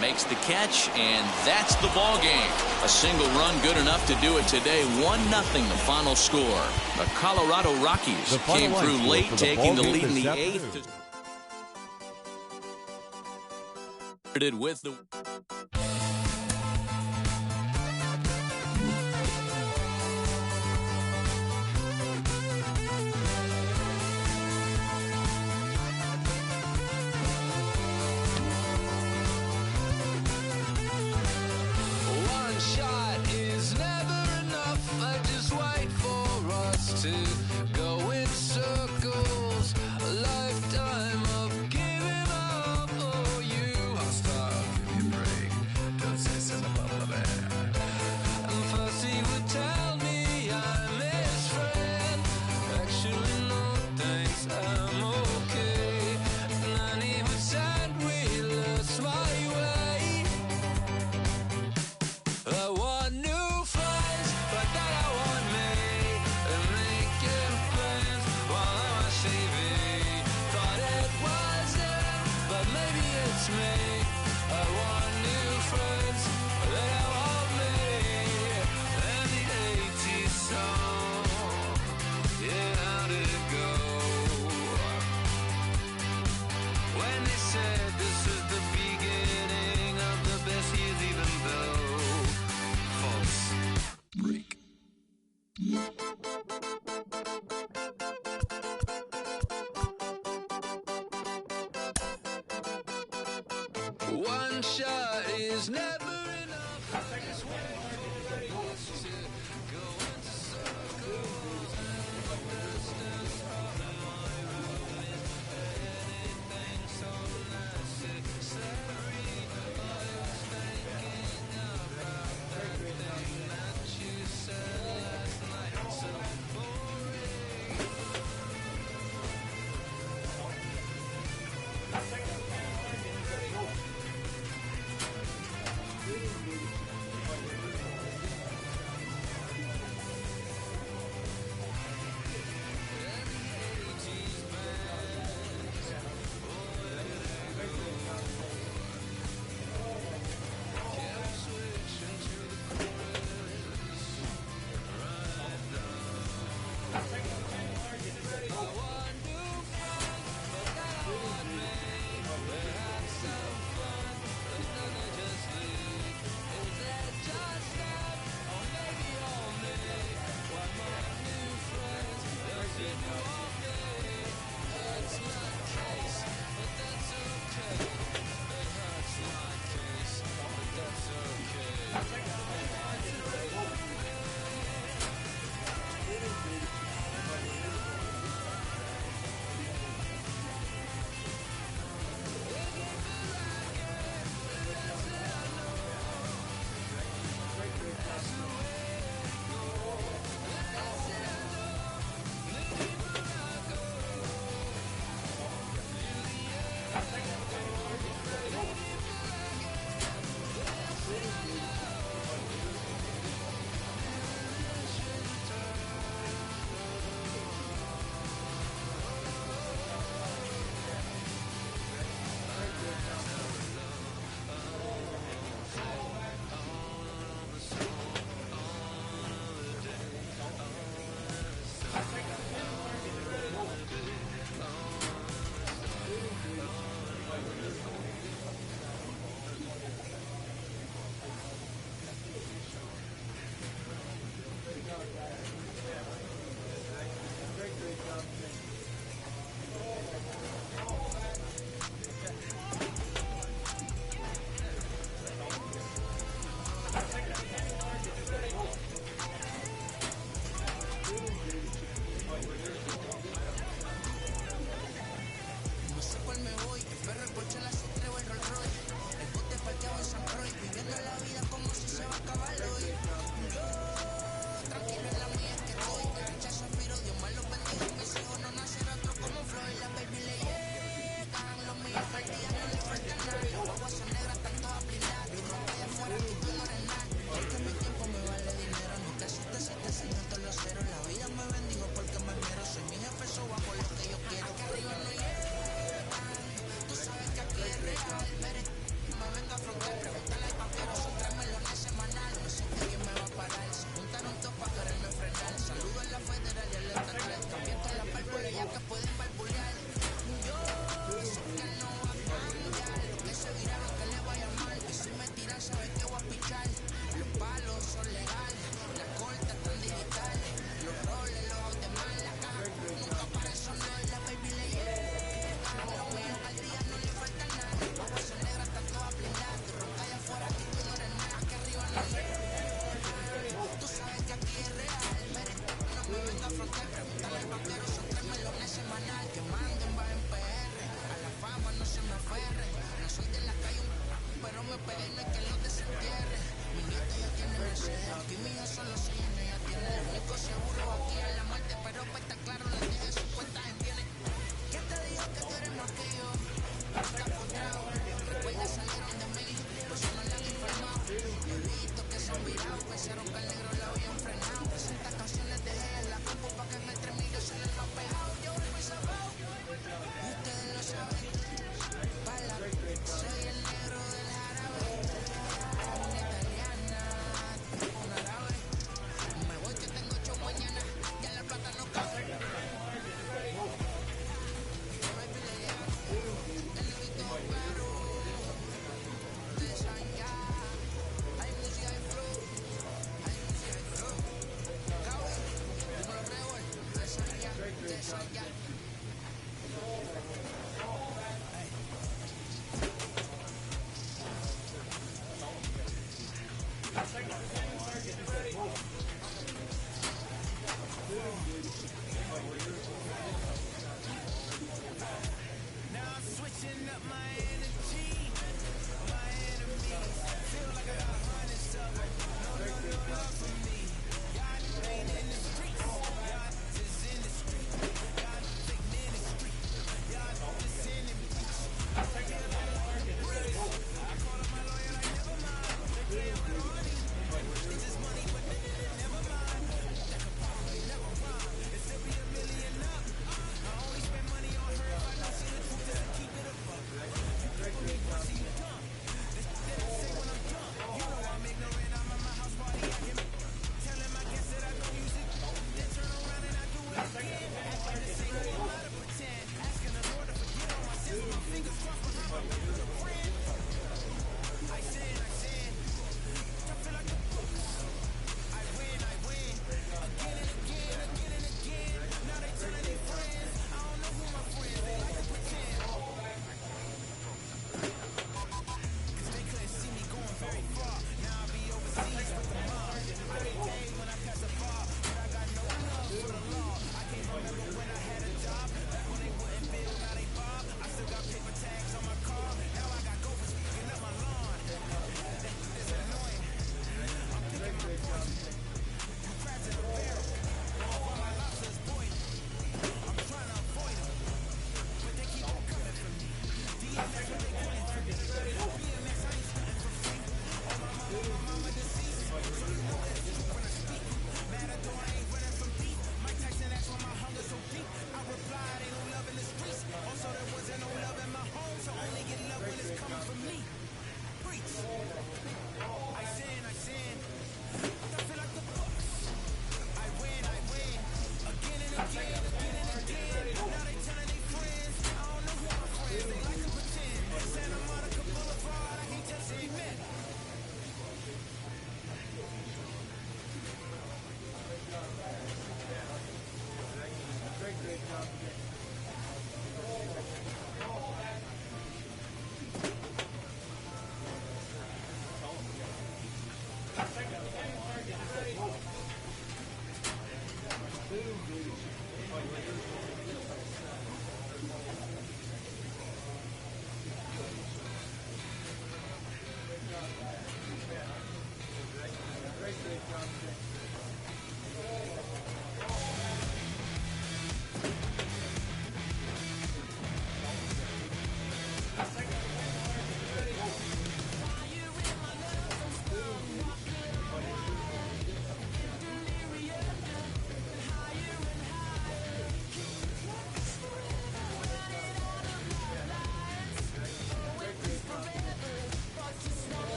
Makes the catch, and that's the ball game. A single run good enough to do it today. 1-0 the final score. The Colorado Rockies came through late, taking the lead in the 8th. With the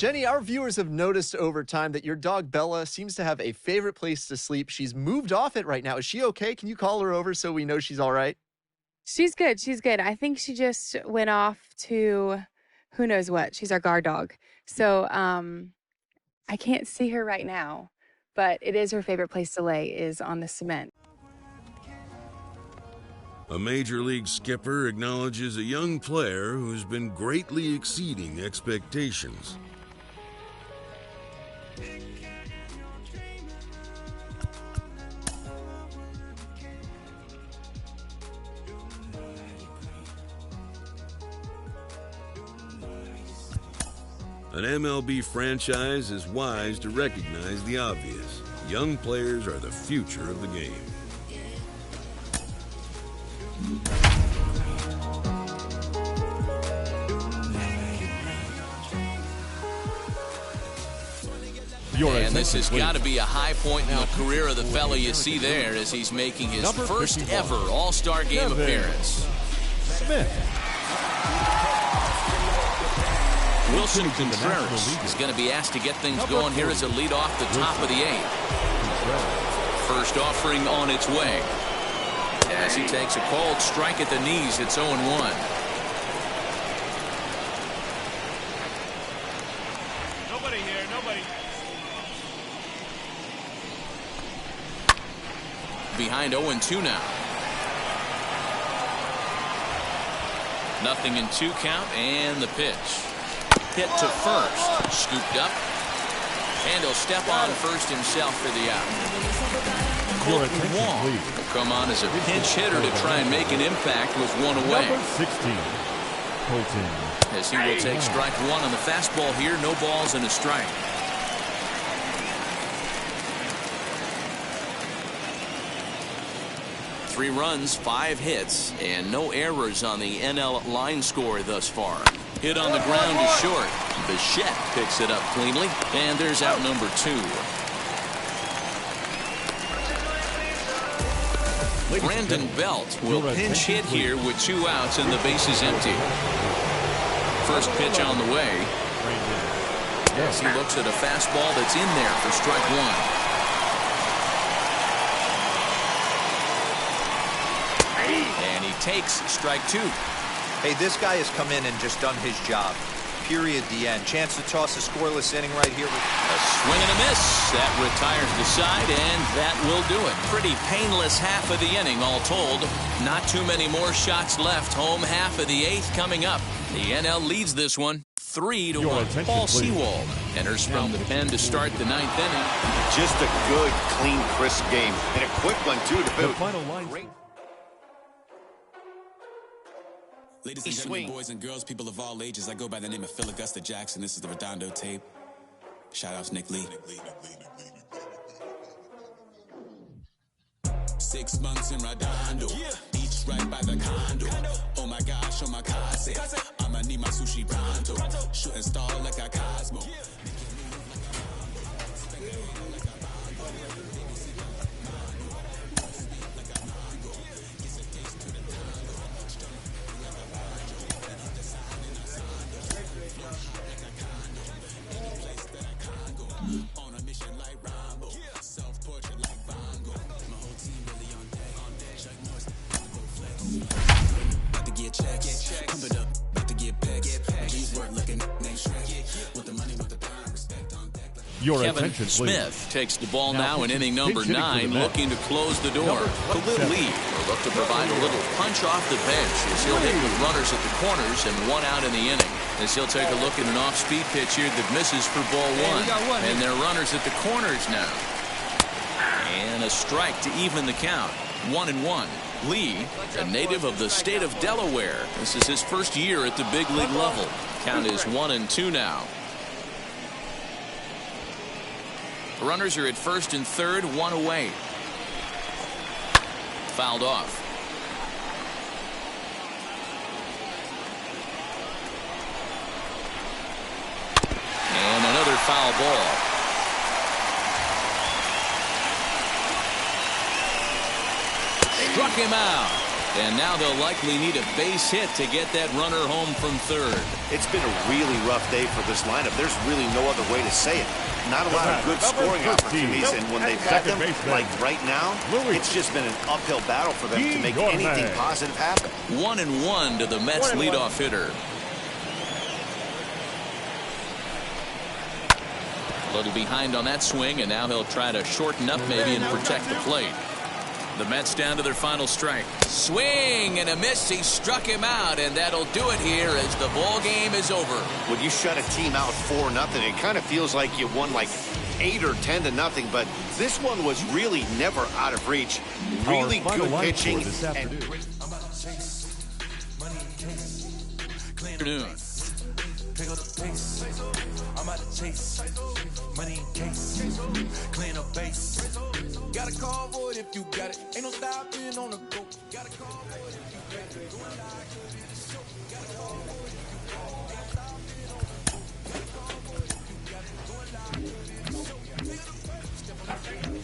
Jenny, our viewers have noticed over time that your dog Bella seems to have a favorite place to sleep. She's moved off it right now. Is she okay? Can you call her over so we know she's all right? She's good. She's good. I think she just went off to who knows what. She's our guard dog. So I can't see her right now, but it is her favorite place to lay is on the cement. A major league skipper acknowledges a young player who's been greatly exceeding expectations. An MLB franchise is wise to recognize the obvious. Young players are the future of the game. And this has got to be a high point in the career of the fellow you see there as he's making his first ever All-Star Game appearance. Wilson Contreras is going to be asked to get things going here as a lead off the top of the 8th. First offering on its way. As he takes a cold strike at the knees, it's 0-1. Nobody here, nobody. Behind 0-2 now. Nothing in 2 count, and the pitch. Hit to first. Scooped up. And he'll step on first himself for the out. Colton Wong will come on as a pinch hitter to try and make an impact with 1 away. Number 16, Colton. As he will take strike 1 on the fastball here. No balls and a strike. Three runs, 5 hits, and no errors on the NL line score thus far. Hit on the ground is short. Bichette picks it up cleanly, and there's out number 2. Brandon Belt will pinch hit here with 2 outs and the bases empty. First pitch on the way. As he looks at a fastball that's in there for strike 1. And he takes strike 2. Hey, this guy has come in and just done his job. Period. The end. Chance to toss a scoreless inning right here. A swing and a miss. That retires the side, and that will do it. Pretty painless half of the inning, all told. Not too many more shots left. Home half of the 8th coming up. The NL leads this one 3-1. Paul Sewald enters from the pen to start the 9th inning. Just a good, clean, crisp game. And a quick one, too, to boot. Great. Ladies and gentlemen, boys and girls, people of all ages, I go by the name of Phil Augusta Jackson. This is the Redondo tape. Shout out to Nick Lee. 6 months in Redondo, beach right by the condo. Oh my gosh, oh my casa. I'ma need my sushi pronto. Shooting star like a Cosmo. On a mission like Rambo, self-portrait like Bongo. My whole team really on deck, Chuck Norris, go flex. About to get checks, pump it up, about to get pecks. G's work looking next Shrek. With the money, with the time, respect on deck. Kevin Smith takes the ball now in inning number 9, looking to close the door. Khalil Lee will look to provide a little punch off the bench as he'll hit with runners at the corners and 1 out in the inning. As he'll take a look at an off-speed pitch here that misses for ball 1. And they're runners at the corners now. And a strike to even the count. 1-1. Lee, a native of the state of Delaware. This is his first year at the big league level. Count is 1-2 now. Runners are at first and third, 1 away. Fouled off. And another foul ball. Struck him out. And now they'll likely need a base hit to get that runner home from third. It's been a really rough day for this lineup. There's really no other way to say it. Not a lot of good scoring opportunities, and when they've had them, like right now, it's just been an uphill battle for them to make anything positive happen. 1-1 to the Mets leadoff hitter. A little behind on that swing, and now he'll try to shorten up maybe and protect the plate. The Mets down to their final strike. Swing and a miss. He struck him out, and that'll do it here as the ball game is over. When you shut a team out 4-0, it kind of feels like you won like 8 or 10-0, but this one was really never out of reach. Really good pitching. This afternoon. I'm out to chase money in case, clean up base. Got a call for it if you got it. Ain't no stopping on the go. Got a call for it if you got it. Doing like good in the show. Got a call for it if you got it. Ain't no stopping on the go. Got a call for it if you got it. Doing like good in the show. Step on the face.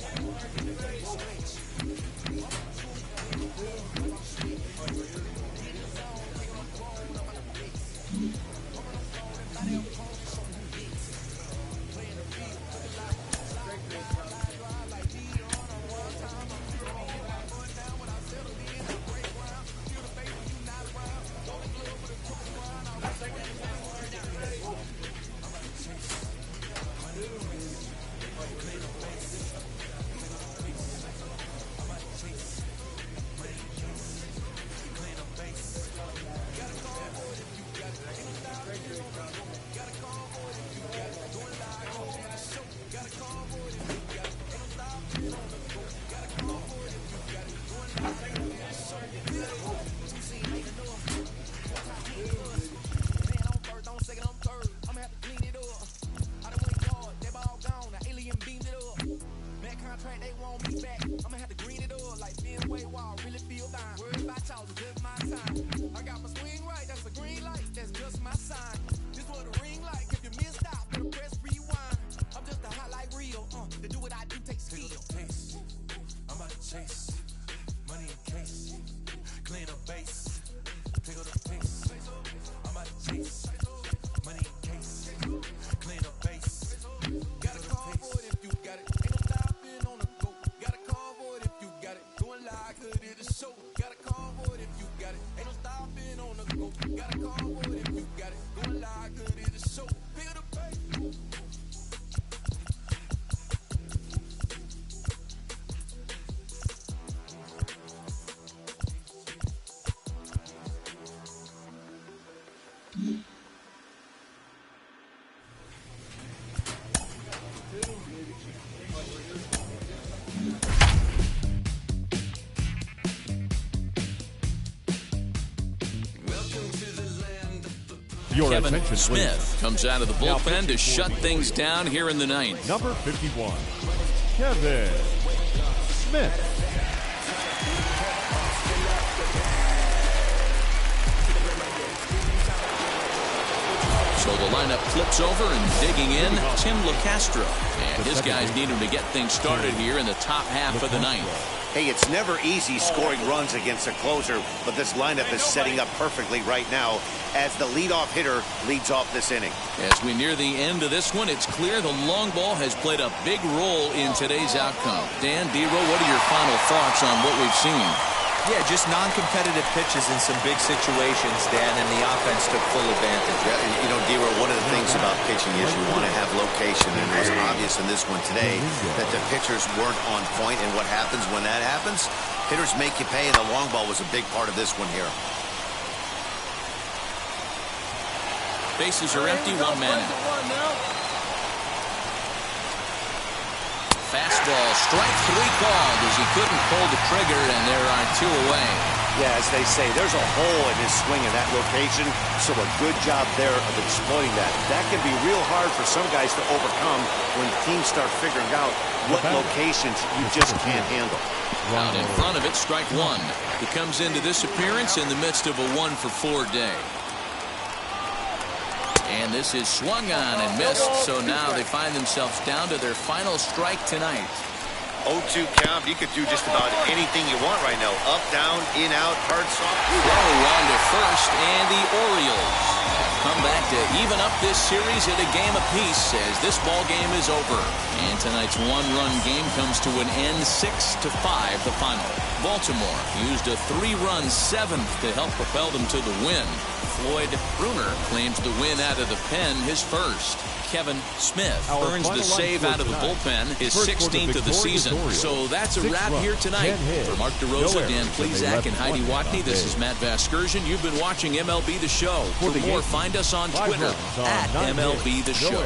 Your Kevin attention, Smith please. comes out of the bullpen to shut things down here in the ninth. Number 51, Kevin Smith. So the lineup flips over and digging in, Tim LeCastro. And his guys need him to get things started here in the top half of the ninth. Hey, it's never easy scoring runs against a closer, but this lineup is setting up perfectly right now as the leadoff hitter leads off this inning. As we near the end of this one, it's clear the long ball has played a big role in today's outcome. Dan, Dero, what are your final thoughts on what we've seen? Yeah, just non-competitive pitches in some big situations, Dan, and the offense took full advantage. Yeah, you know, Dero, one of the things about pitching is you want to have location, and it was obvious in this one today that the pitchers weren't on point, and what happens when that happens? Hitters make you pay, and the long ball was a big part of this one here. Bases are empty, one man out. Fastball, strike three called as he couldn't pull the trigger, and there are two away. Yeah, as they say, there's a hole in his swing in that location, so a good job there of exploiting that. That can be real hard for some guys to overcome when teams start figuring out what locations you just can't handle. Out in front of it, strike one. He comes into this appearance in the midst of a 1-for-4 day. And this is swung on and missed, so now they find themselves down to their final strike tonight. 0-2 count. You could do just about anything you want right now. Up, down, in, out, hard, soft. Throw on to first, and the Orioles have come back to even up this series at a game apiece as this ball game is over. And tonight's one-run game comes to an end, 6-5 the final. Baltimore used a 3-run seventh to help propel them to the win. Floyd Bruner claims the win out of the pen, his first. Kevin Smith earns the save out of the bullpen, his 16th of the season. So that's a wrap here tonight. For Mark DeRosa, Dan Plezak, and Heidi Watney, this is Matt Vasgersian. You've been watching MLB The Show. For more, find us on Twitter at MLB The Show.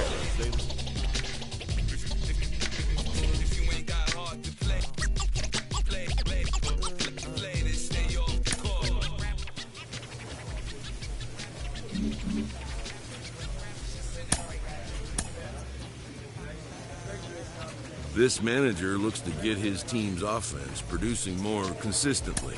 This manager looks to get his team's offense producing more consistently.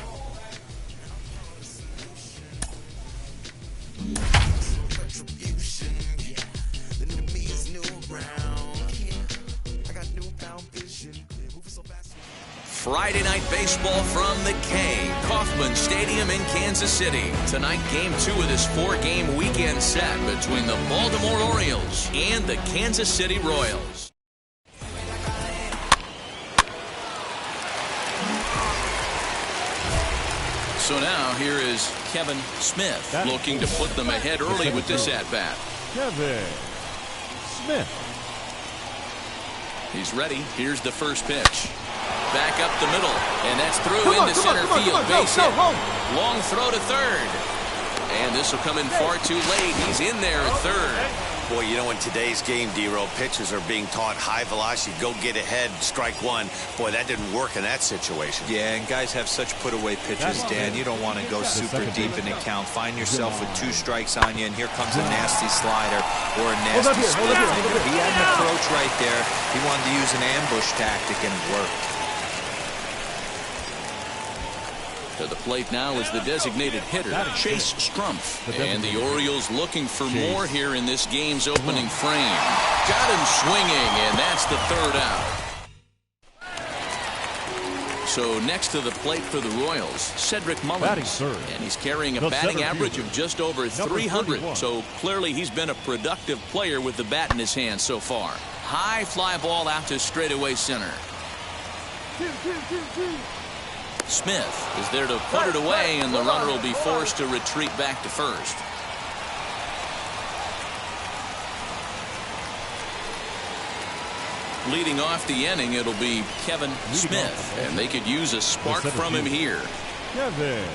Friday night baseball from the K, Kauffman Stadium in Kansas City. Tonight, Game 2 of this 4-game weekend set between the Baltimore Orioles and the Kansas City Royals. So now here is Kevin Smith looking to put them ahead early with this at-bat. Kevin Smith. He's ready. Here's the first pitch. Back up the middle, and that's through into center field. Base hit. Long throw to third. And this will come in far too late. He's in there at third. Boy, you know, in today's game, D-Row, pitchers are being taught high velocity, go get ahead, strike one. Boy, that didn't work in that situation. Yeah, and guys have such put-away pitches, Dan. You don't want to go super deep in the count. Find yourself with 2 strikes on you, and here comes a nasty slider or a nasty split finger. He had an approach right there. He wanted to use an ambush tactic, and it worked. To the plate now is the designated hitter, Chase Strumpf. And the Orioles looking for more here in this game's opening frame. Got him swinging, and that's the third out. So next to the plate for the Royals, Cedric Mullins. And he's carrying a batting average of just over 300. So clearly he's been a productive player with the bat in his hand so far. High fly ball out to straightaway center. Smith is there to put it away, and the runner will be forced to retreat back to first. Leading off the inning, it'll be Kevin Smith, and they could use a spark from him here. Kevin.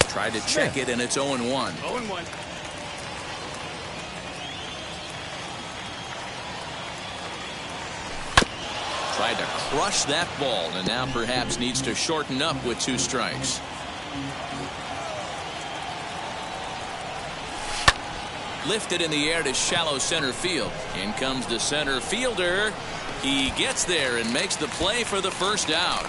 Tried to check it, and it's 0-1. 0-1. Tried to crush that ball, and now perhaps needs to shorten up with 2 strikes. Lifted in the air to shallow center field. In comes the center fielder. He gets there and makes the play for the first out.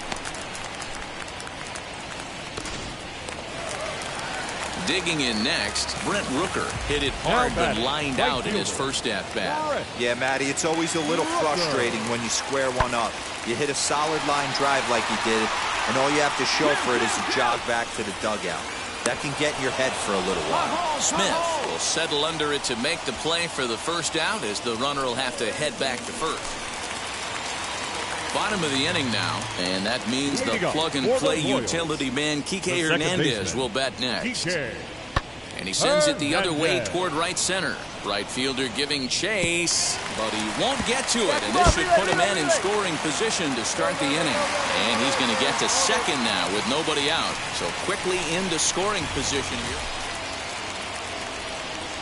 Digging in next, Brent Rooker hit it hard but lined out in his first at-bat. Yeah, Matty, it's always a little frustrating when you square one up. You hit a solid line drive like he did, and all you have to show for it is to jog back to the dugout. That can get in your head for a little while. Smith will settle under it to make the play for the first out, as the runner will have to head back to first. Bottom of the inning now, and that means the plug-and-play utility man Kike Hernandez will bat next. And he sends it the other way toward right center. Right fielder giving chase, but he won't get to it, and this should put him in scoring position to start the inning. And he's going to get to second now with nobody out, so quickly into scoring position here.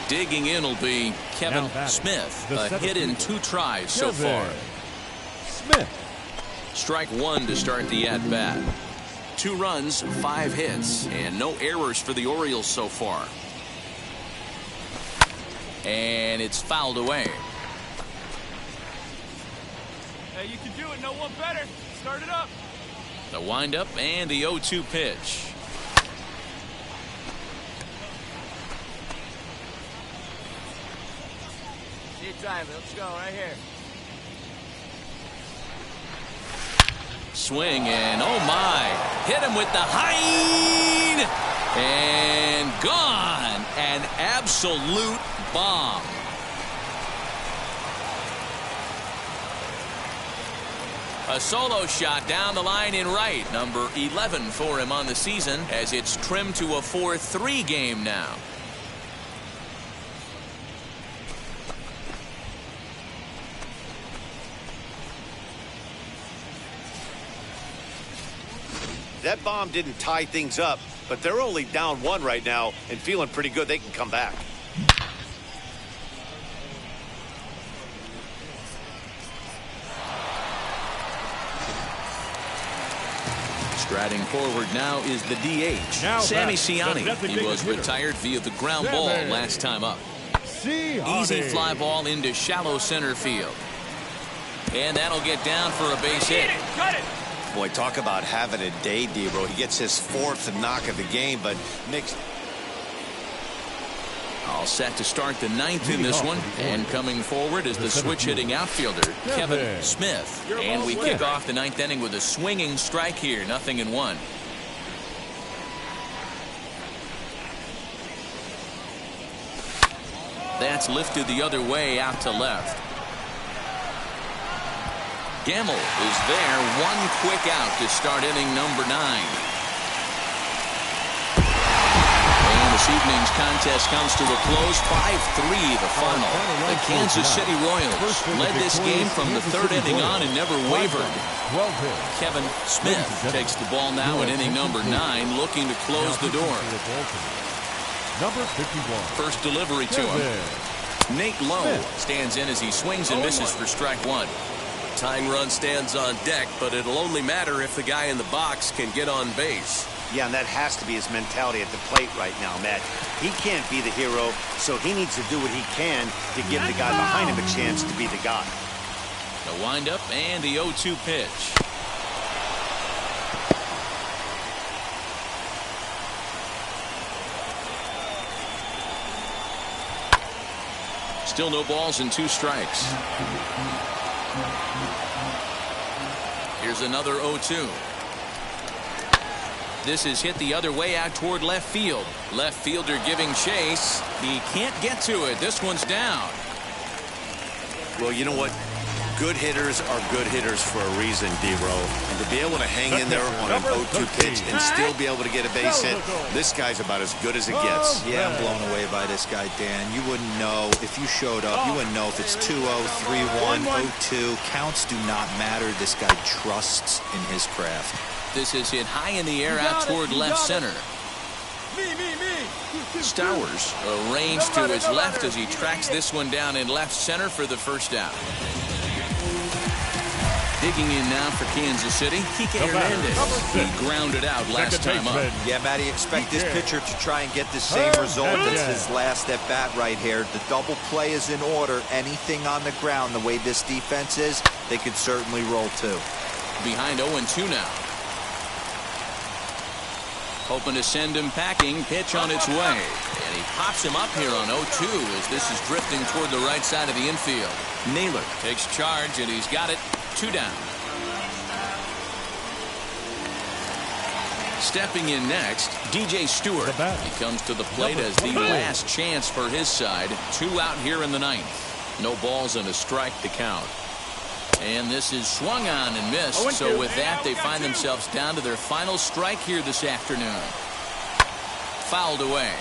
Digging in will be Kevin Smith, a hit in 2 tries so far. Smith. Strike 1 to start the at-bat. 2 runs, 5 hits, and no errors for the Orioles so far. And it's fouled away. Hey, you can do it. No one better. Start it up. The windup and the 0-2 pitch. See you driving. Let's go right here. Swing, and oh my, hit him with the height, and gone. An absolute bomb. A solo shot down the line in right, number 11 for him on the season, as it's trimmed to a 4-3 game now. That bomb didn't tie things up, but they're only down 1 right now and feeling pretty good they can come back. Striding forward now is the DH, Sammy Ciani. He was retired via the ground ball last time up. Easy fly ball into shallow center field. And that'll get down for a base hit. Cut it. Boy, talk about having a day, Debro. He gets his 4th knock of the game, but Nick's All set to start the 9th in this one. And coming forward is the switch-hitting outfielder, Kevin Smith. And we kick off the 9th inning with a swinging strike here, 0-1. That's lifted the other way out to left. Gamble is there, 1 quick out to start inning number 9. And this evening's contest comes to a close, 5-3 the final. The Kansas City Royals led this game from the 3rd inning on and never wavered. Kevin Smith takes the ball now in inning number 9, looking to close the door. Number 51. First delivery to him. Nate Lowe stands in as he swings and misses for strike 1. Tying run stands on deck, but it'll only matter if the guy in the box can get on base. Yeah, and that has to be his mentality at the plate right now, Matt. He can't be the hero, so he needs to do what he can to give the guy behind him a chance to be the guy. The windup and the 0-2 pitch. Still no balls and 2 strikes. Here's another 0-2. This is hit the other way out toward left field. Left fielder giving chase. He can't get to it. This one's down. Well, you know what? Good hitters are good hitters for a reason, D-Row. And to be able to hang in there on an 0-2 pitch and still be able to get a base hit, this guy's about as good as it gets. Yeah, I'm blown away by this guy, Dan. You wouldn't know if you showed up. You wouldn't know if it's 2-0, 3-1, 0-2. Counts do not matter. This guy trusts in his craft. This is hit high in the air out toward left center. Stowers arranged to his left as he tracks this one down in left center for the first out. Digging in now for Kansas City, Kike Hernandez. He grounded out last time up. Yeah, Matty, expect this pitcher to try and get the same result as his last at bat right here. The double play is in order. Anything on the ground, the way this defense is, they could certainly roll too. Behind 0-2 now. Hoping to send him packing. Pitch on its way. And he pops him up here on 0-2 as this is drifting toward the right side of the infield. Naylor takes charge, and he's got it. 2 down. Stepping in next, DJ Stewart. He comes to the plate as the last chance for his side. 2 out here in the 9th. No balls and a strike to count. And this is swung on and missed. So with that, they find themselves down to their final strike here this afternoon. Fouled away.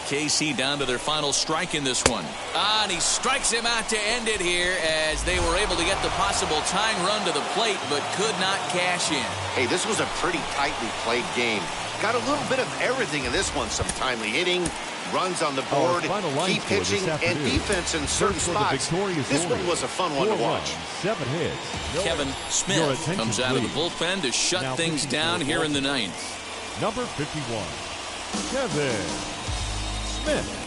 KC down to their final strike in this one. And he strikes him out to end it here as they were able to get the possible tying run to the plate but could not cash in. Hey, this was a pretty tightly played game. Got a little bit of everything in this one. Some timely hitting, runs on the board, key pitching, and defense in certain spots. This one was a fun one to watch. 7 hits. Kevin Smith comes out of the bullpen to shut things down here in the 9th. Number 51, Kevin Smith.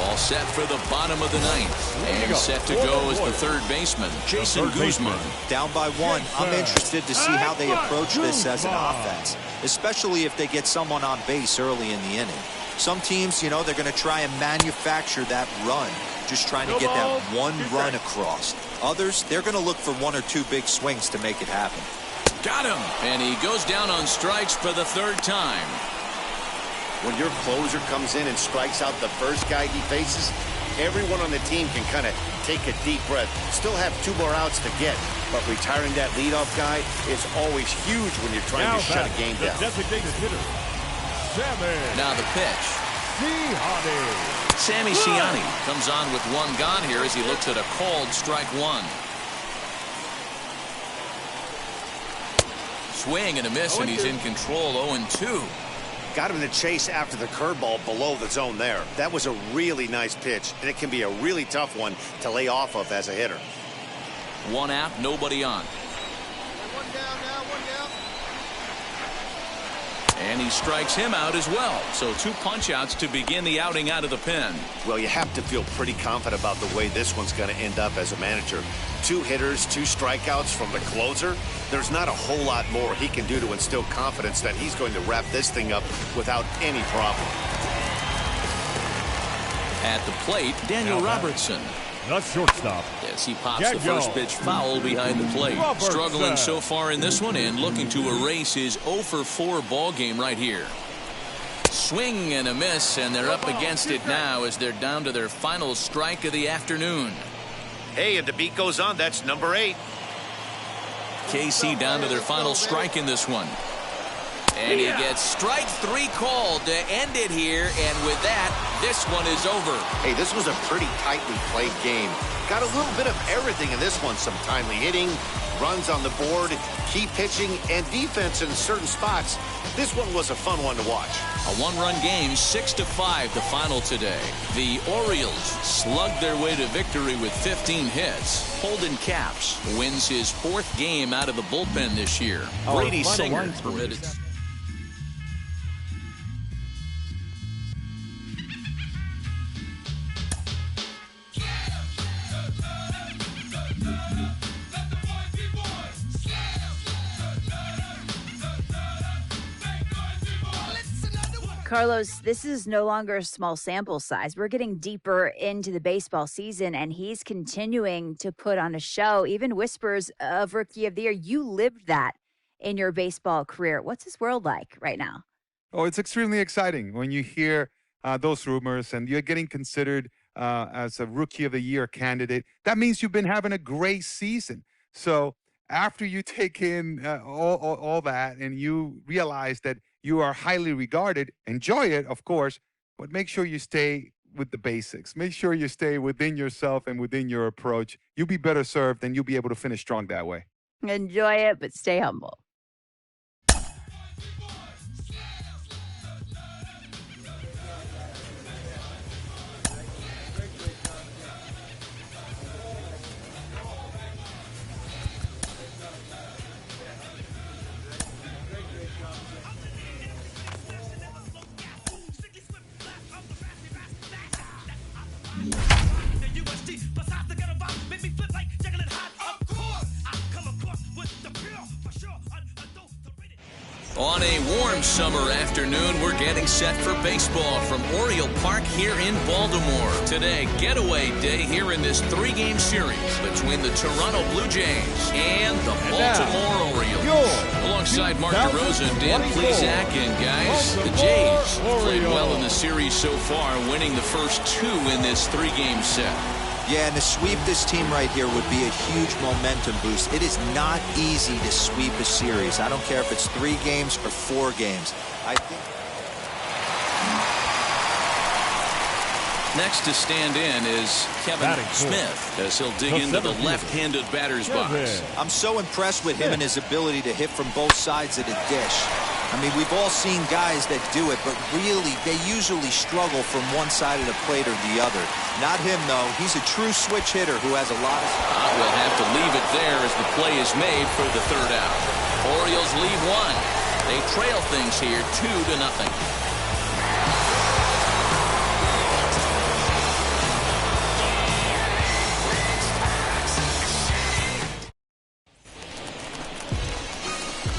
All set for the bottom of the 9th. And set to go as the third baseman, Jason Guzman. Down by 1. I'm interested to see how they approach this as an offense, especially if they get someone on base early in the inning. Some teams, you know, they're going to try and manufacture that run, just trying to get that one run across. Others, they're going to look for 1 or 2 big swings to make it happen. Got him. And he goes down on strikes for the 3rd time. When your closer comes in and strikes out the first guy he faces, everyone on the team can kind of take a deep breath. Still have 2 more outs to get, but retiring that leadoff guy is always huge when you're trying to shut a game down. Now the pitch. Sammy Ciani comes on with 1 gone here as he looks at a called strike 1. swing and a miss, and he's in control. 0-2. Got him in the chase after the curveball below the zone there. That was a really nice pitch, and it can be a really tough one to lay off of as a hitter. 1 out, nobody on. One down now, one down. And he strikes him out as well. So 2 punch-outs to begin the outing out of the pen. Well, you have to feel pretty confident about the way this one's going to end up as a manager. 2 hitters, 2 strikeouts from the closer. There's not a whole lot more he can do to instill confidence that he's going to wrap this thing up without any problem. At the plate, Daniel Robertson. The shortstop. Yes, he pops the first pitch foul behind the plate. Struggling so far in this one and looking to erase his 0-for-4 ball game right here. Swing and a miss, and they're up against it now as they're down to their final strike of the afternoon. Hey, and the beat goes on. That's number 8. KC down to their final strike in this one. And he gets strike 3 called to end it here, and with that, this one is over. Hey, this was a pretty tightly played game. Got a little bit of everything in this one. Some timely hitting, runs on the board, key pitching, and defense in certain spots. This one was a fun one to watch. A 1-run game, 6-5 the final today. The Orioles slugged their way to victory with 15 hits. Holden Capps wins his 4th game out of the bullpen this year. Brady Singer permitted. Carlos, this is no longer a small sample size. We're getting deeper into the baseball season, and he's continuing to put on a show. Even whispers of Rookie of the Year. You lived that in your baseball career. What's his world like right now? Oh, it's extremely exciting when you hear those rumors and you're getting considered as a Rookie of the Year candidate. That means you've been having a great season. So after you take in all that and you realize that you are highly regarded, enjoy it, of course, but make sure you stay with the basics. Make sure you stay within yourself and within your approach. You'll be better served and you'll be able to finish strong that way. Enjoy it, but stay humble. On a warm summer afternoon, we're getting set for baseball from Oriole Park here in Baltimore. Today, getaway day here in this 3-game series between the Toronto Blue Jays and the Baltimore Orioles. Alongside Mark DeRosa and Dan Plesac, and guys, the Jays played well in the series so far, winning the first 2 in this 3-game set. Yeah, and to sweep this team right here would be a huge momentum boost. It is not easy to sweep a series. I don't care if it's 3 games or 4 games. I think. Next to stand in is Kevin Smith as he'll dig into the left-handed batter's box. I'm so impressed with him and his ability to hit from both sides of the dish. I mean, we've all seen guys that do it, but really, they usually struggle from one side of the plate or the other. Not him, though. He's a true switch hitter who has a lot of... We'll have to leave it there as the play is made for the 3rd out. Orioles lead 1. They trail things here 2-0.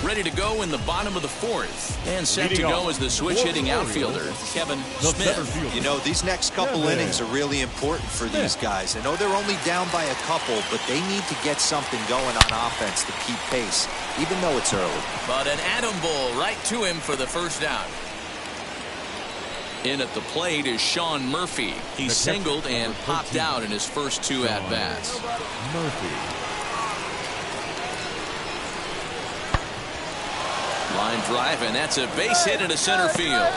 Ready to go in the bottom of the 4th. And set to go is the switch-hitting outfielder, Kevin Smith. You know, these next couple innings are really important for these guys. I know they're only down by a couple, but they need to get something going on offense to keep pace, even though it's early. But an atom ball right to him for the 1st out. In at the plate is Sean Murphy. He singled and popped out in his first 2 at-bats. Murphy. Line drive, and that's a base hit into center field.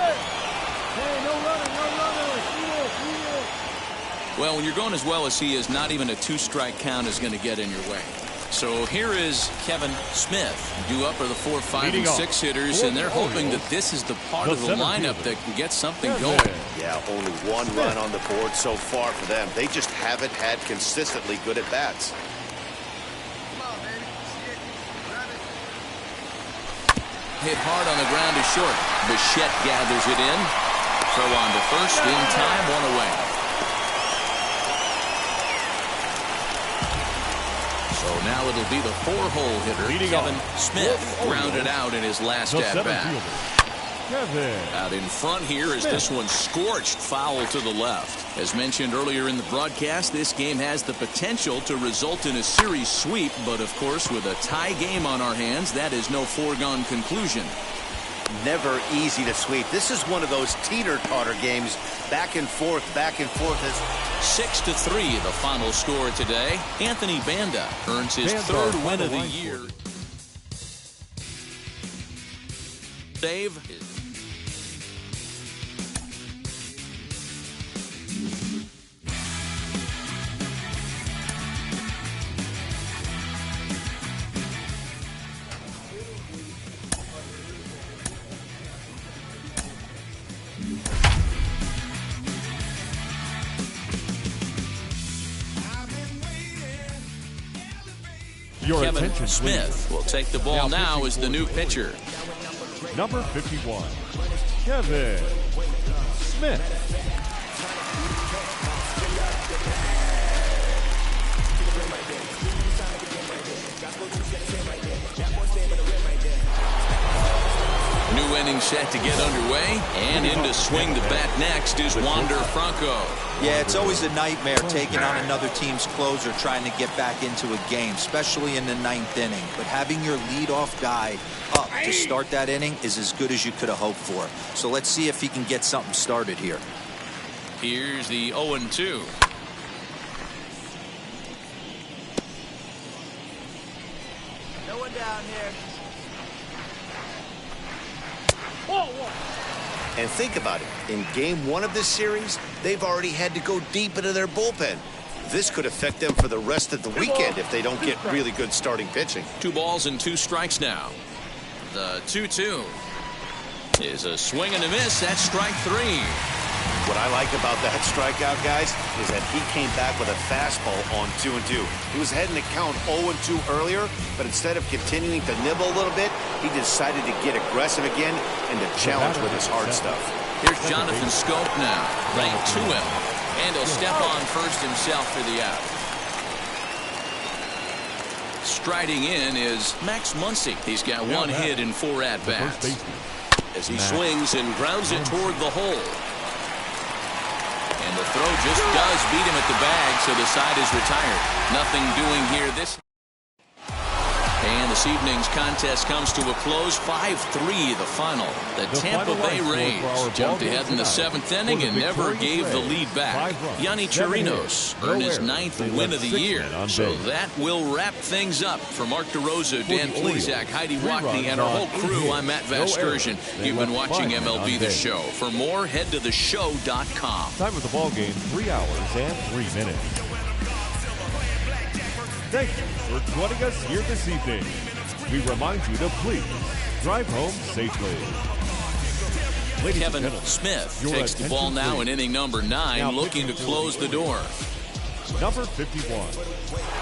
Well, when you're going as well as he is, not even a 2-strike count is going to get in your way. So here is Kevin Smith. Due up are the 4, 5, Leading and off 6 hitters, and they're hoping that this is the part of the lineup that can get something going. Yeah, only one run on the board so far for them. They just haven't had consistently good at bats. Hit hard on the ground is short. Bichette gathers it in. Throw on to first in time, 1 away. So now it'll be the 4-hole hitter, Kevin Smith, grounded out in his last at-bat. Out in front here is this one scorched foul to the left. As mentioned earlier in the broadcast, this game has the potential to result in a series sweep, but of course with a tie game on our hands, that is no foregone conclusion. Never easy to sweep. This is one of those teeter-totter games, back and forth, back and forth. 6-3 the final score today. Anthony Banda earns his 3rd win of the year. Save. Kevin Smith will take the ball now as the new pitcher. Number 51, Kevin Smith. New inning set to get underway, and in to swing the bat next is Wander Franco. Yeah, it's always a nightmare taking on another team's closer trying to get back into a game, especially in the 9th inning. But having your leadoff guy up to start that inning is as good as you could have hoped for. So let's see if he can get something started here. Here's the 0-2. No one down here. And think about it. In game 1 of this series, they've already had to go deep into their bullpen. This could affect them for the rest of the weekend if they don't get really good starting pitching. 2 balls and 2 strikes now. The 2-2 is a swing and a miss. That's strike 3. What I like about that strikeout, guys, is that he came back with a fastball on 2-2. He was heading to count 0-2 earlier, but instead of continuing to nibble a little bit, he decided to get aggressive again and to challenge with his hard stuff. Here's Jonathan Scope now, right to him, and he'll step on first himself for the out. Striding in is Max Muncy. He's got 1 hit in 4 at-bats. As he swings and grounds it toward the hole. And the throw just does beat him at the bag, so the side is retired. Nothing doing here this. And this evening's contest comes to a close, 5-3 the final. The Tampa Bay Rays jumped ahead in the 7th inning and never gave the lead back. Yanni Chirinos earned his 9th win of the year. So that will wrap things up. For Mark DeRosa, Dan Plesac, Heidi Watney, and our whole crew, I'm Matt Vasgersian. You've been watching MLB The Show. For more, head to theshow.com. Time of the ball game, 3 hours and 3 minutes. Thank you for joining us here this evening. We remind you to please drive home safely. Kevin Smith takes the ball now in inning number 9, looking to close the door. Number 51,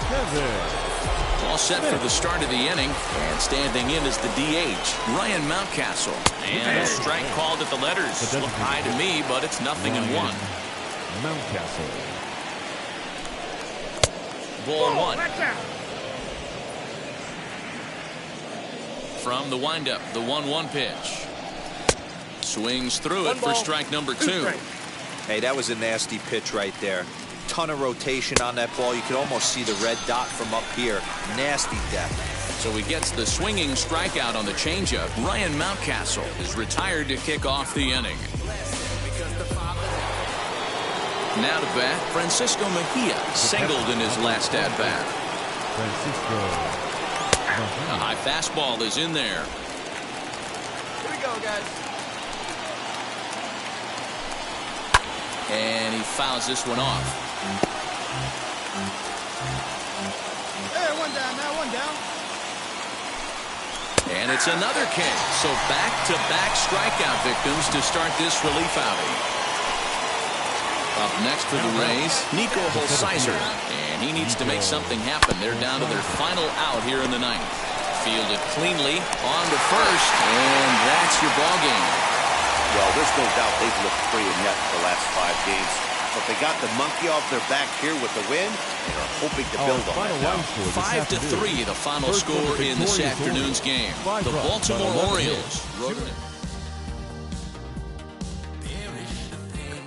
Kevin. All set for the start of the inning, and standing in is the DH, Ryan Mountcastle. And a strike called at the letters. Look high to me, but it's nothing in 1. Mountcastle. Ball 1. From the windup, the 1-1 pitch. Swings through it for strike number 2. Hey, that was a nasty pitch right there. Ton of rotation on that ball. You could almost see the red dot from up here. Nasty depth. So he gets the swinging strikeout on the changeup. Ryan Mountcastle is retired to kick off the inning. Now to bat, Francisco Mejia singled in his last at-bat. A high fastball is in there. Here we go, guys. And he fouls this one off. one down now, one down. And it's another K. So back-to-back strikeout victims to start this relief outing. Up next for the Rays, Nico Holsizer. And he needs to make something happen. They're down to their final out here in the ninth. Fielded cleanly on to first, and that's your ball game. Well, there's no doubt they've looked free and net the last 5 games. But they got the monkey off their back here with the win and are hoping to build on that now. 5-3, the final score in this afternoon's game. The Baltimore Orioles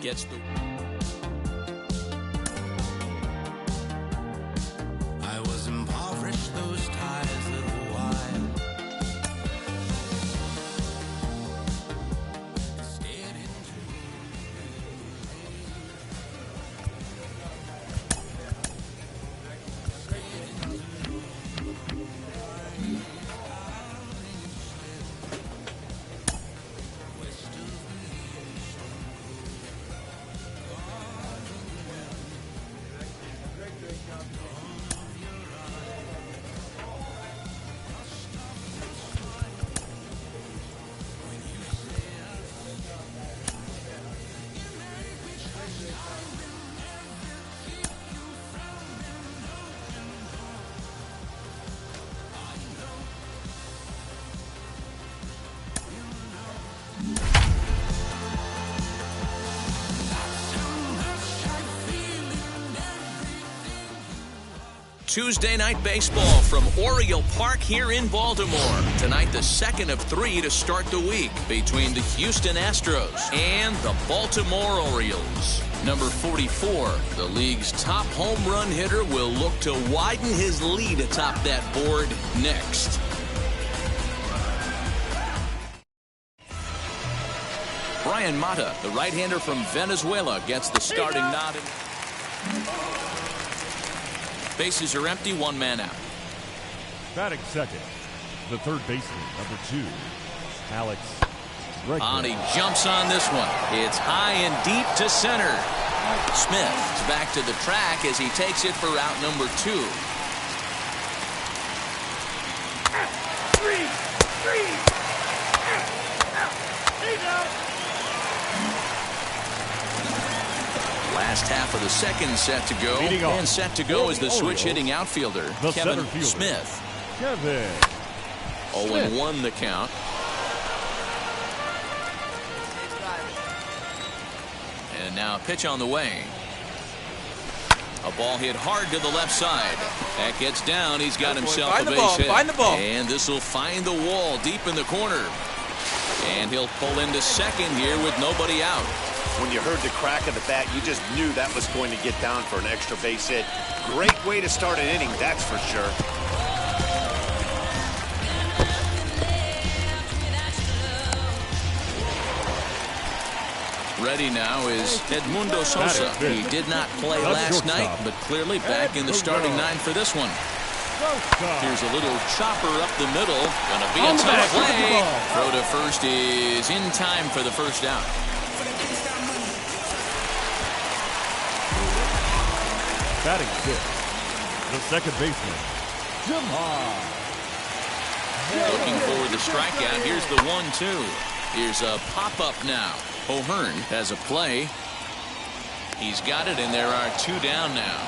gets the... I was impoverished those ties little while. Tuesday night baseball from Oriole Park here in Baltimore. Tonight, the second of 3 to start the week between the Houston Astros and the Baltimore Orioles. Number 44, the league's top home run hitter, will look to widen his lead atop that board next. Brian Mata, the right-hander from Venezuela, gets the starting nod. Bases are empty, 1 man out. Batting second, the third baseman, number 2, Alex. And he jumps on this one. It's high and deep to center. Smith is back to the track as he takes it for out number 2. Last half of the second set to go. And set to go is the switch-hitting outfielder, Kevin Smith. 0-1 the count. And now a pitch on the way. A ball hit hard to the left side. That gets down. He's got himself a base hit. Find the ball. And this will find the wall deep in the corner. And he'll pull into second here with nobody out. When you heard the crack of the bat, you just knew that was going to get down for an extra base hit. Great way to start an inning, that's for sure. Ready now is Edmundo Sosa. He did not play last night, but clearly back in the starting 9 for this one. Here's a little chopper up the middle. Gonna be a tough play. Throw to first is in time for the first out. Batting fifth, the second baseman, Jim Hahn. Looking for the strikeout. Here's the 1-2. Here's a pop-up now. O'Hearn has a play. He's got it, and there are 2 down now.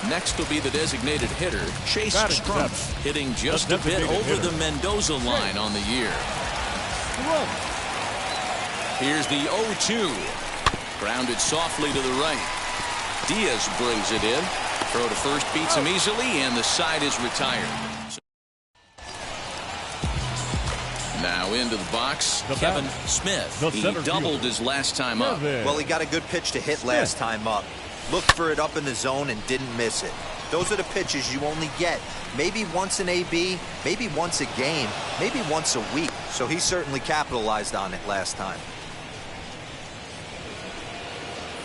Next will be the designated hitter, Chase Strumpf, hitting just a bit over the Mendoza line on the year. Here's the 0-2. Grounded softly to the right. Diaz brings it in. Throw to first beats him easily, and the side is retired. Now into the box, Kevin Smith. He doubled his last time up. Well, he got a good pitch to hit last time up. Looked for it up in the zone and didn't miss it. Those are the pitches you only get maybe once an AB, maybe once a game, maybe once a week. So he certainly capitalized on it last time.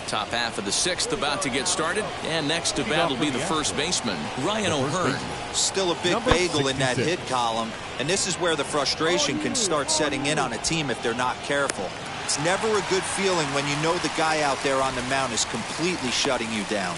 Top half of the 6th about to get started, and next to bat will be the first baseman, Ryan O'Hearn. Still a big bagel in that hit column, and this is where the frustration can start setting in on a team if they're not careful. It's never a good feeling when you know the guy out there on the mound is completely shutting you down.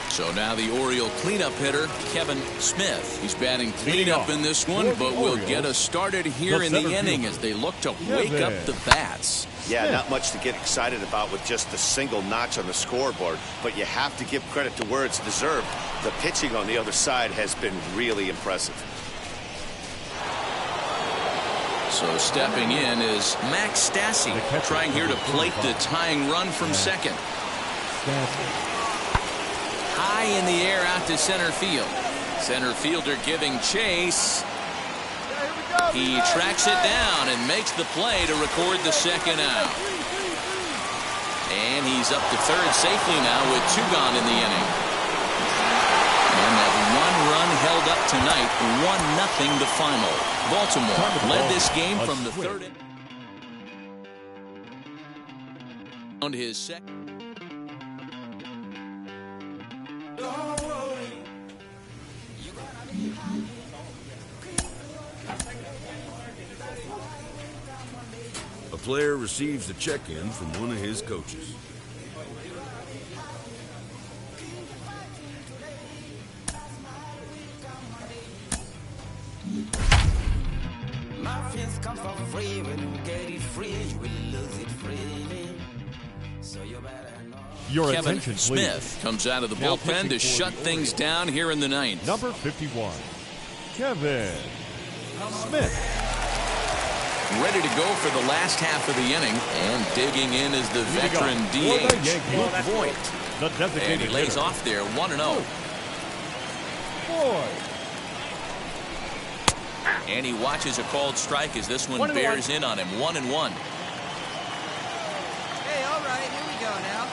So now the Oriole cleanup hitter, Kevin Smith. He's batting cleanup in this one, but will get us started here in the inning as they look to wake up the bats. Yeah, not much to get excited about with just a single notch on the scoreboard, but you have to give credit to where it's deserved. The pitching on the other side has been really impressive. So stepping in is Max Stassi, trying here to plate the tying run from second. High in the air out to center field. Center fielder giving chase. He tracks it down and makes the play to record the second out. And he's up to third safely now with 2 gone in the inning. And that 1 run held up tonight, 1-0 the final. Baltimore led this game from the third inning. On his second. A player receives a check-in from one of his coaches. My friends come for free. When you get it free, you will lose it freely. So you better know. Your Kevin attention, Smith comes out of the Now bullpen to shut things down here in the ninth. Number 51, Kevin Smith. Ready to go for the last half of the inning, and digging in is the veteran DH, Luke Voigt. And he lays off there 1-0. And he watches a called strike as this one bears in on him. 1-1. Hey, all right, here we go now.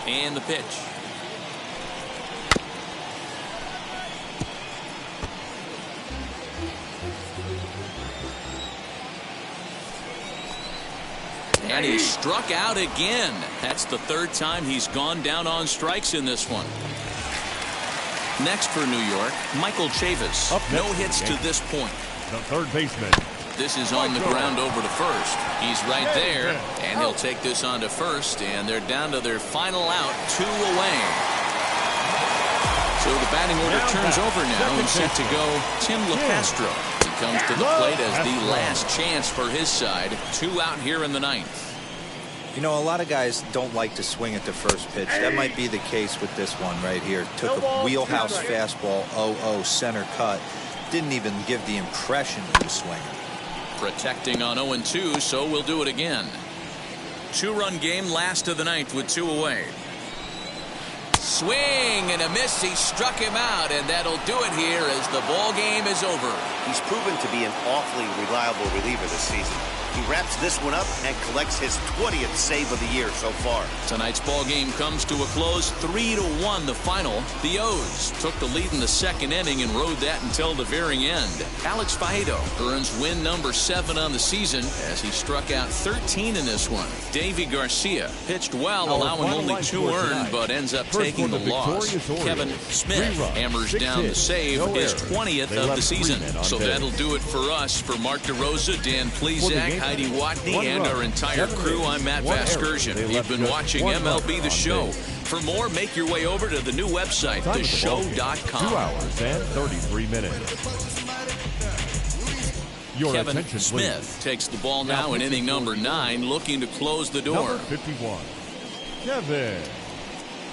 And the pitch. And he struck out again. That's the 3rd time he's gone down on strikes in this one. Next for New York, Michael Chavis. No hits to this point. The third baseman. This is on the ground over to first. He's right there, and he'll take this on to first, and they're down to their final out, 2 away. So the batting order turns over now and set to go Tim LeCastro. He comes to the plate as the last chance for his side. 2 out here in the ninth. You know, a lot of guys don't like to swing at the first pitch. That might be the case with this one right here. Took a wheelhouse fastball, 0-0 center cut. Didn't even give the impression he was swinging. Protecting on 0-2, so we'll do it again. 2-run game, last of the ninth with 2 away. Swing and a miss. He struck him out, and that'll do it here as the ball game is over. He's proven to be an awfully reliable reliever this season. He wraps this one up and collects his 20th save of the year so far. Tonight's ball game comes to a close, 3-1 the final. The O's took the lead in the second inning and rode that until the very end. Alex Faedo earns win number 7 on the season as he struck out 13 in this one. Davy Garcia pitched well, allowing only 2 earned, but ends up taking the loss. Kevin Smith hammers down the save, his 20th of the season. So that'll do it for us. For Mark DeRosa, Dan Plesac, Heidi Watney, and our entire crew, I'm Matt Vasgersian. You've been watching MLB The Show. For more, make your way over to the new website, theshow.com. 2 hours and 33 minutes. Your Kevin attention, Smith please. takes the ball now in inning number 9, looking to close the door. Number 51, Kevin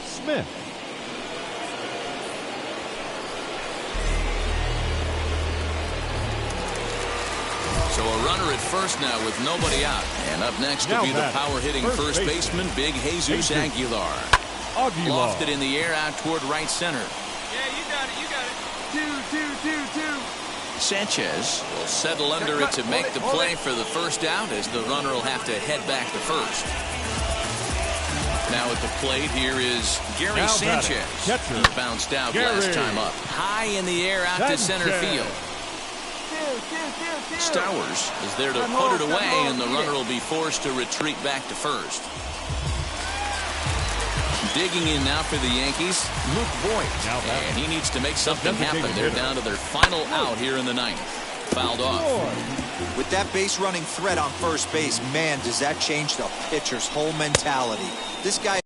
Smith. So a runner at first now with nobody out. And up next will be the power-hitting first baseman, Big Jesus Aguilar. Lofted in the air out toward right center. Yeah, you got it, you got it. 2. Sanchez will settle under it to make the play for the first out as the runner will have to head back to first. Now at the plate here is Gary Sanchez. He bounced out last time up. High in the air out to center field. Stowers is there to put it away, and the runner will be forced to retreat back to first. Digging in now for the Yankees, Luke Voigt. And he needs to make something happen. They're down to their final out here in the ninth. fouled off. With that base running threat on first base, man, does that change the pitcher's whole mentality. This guy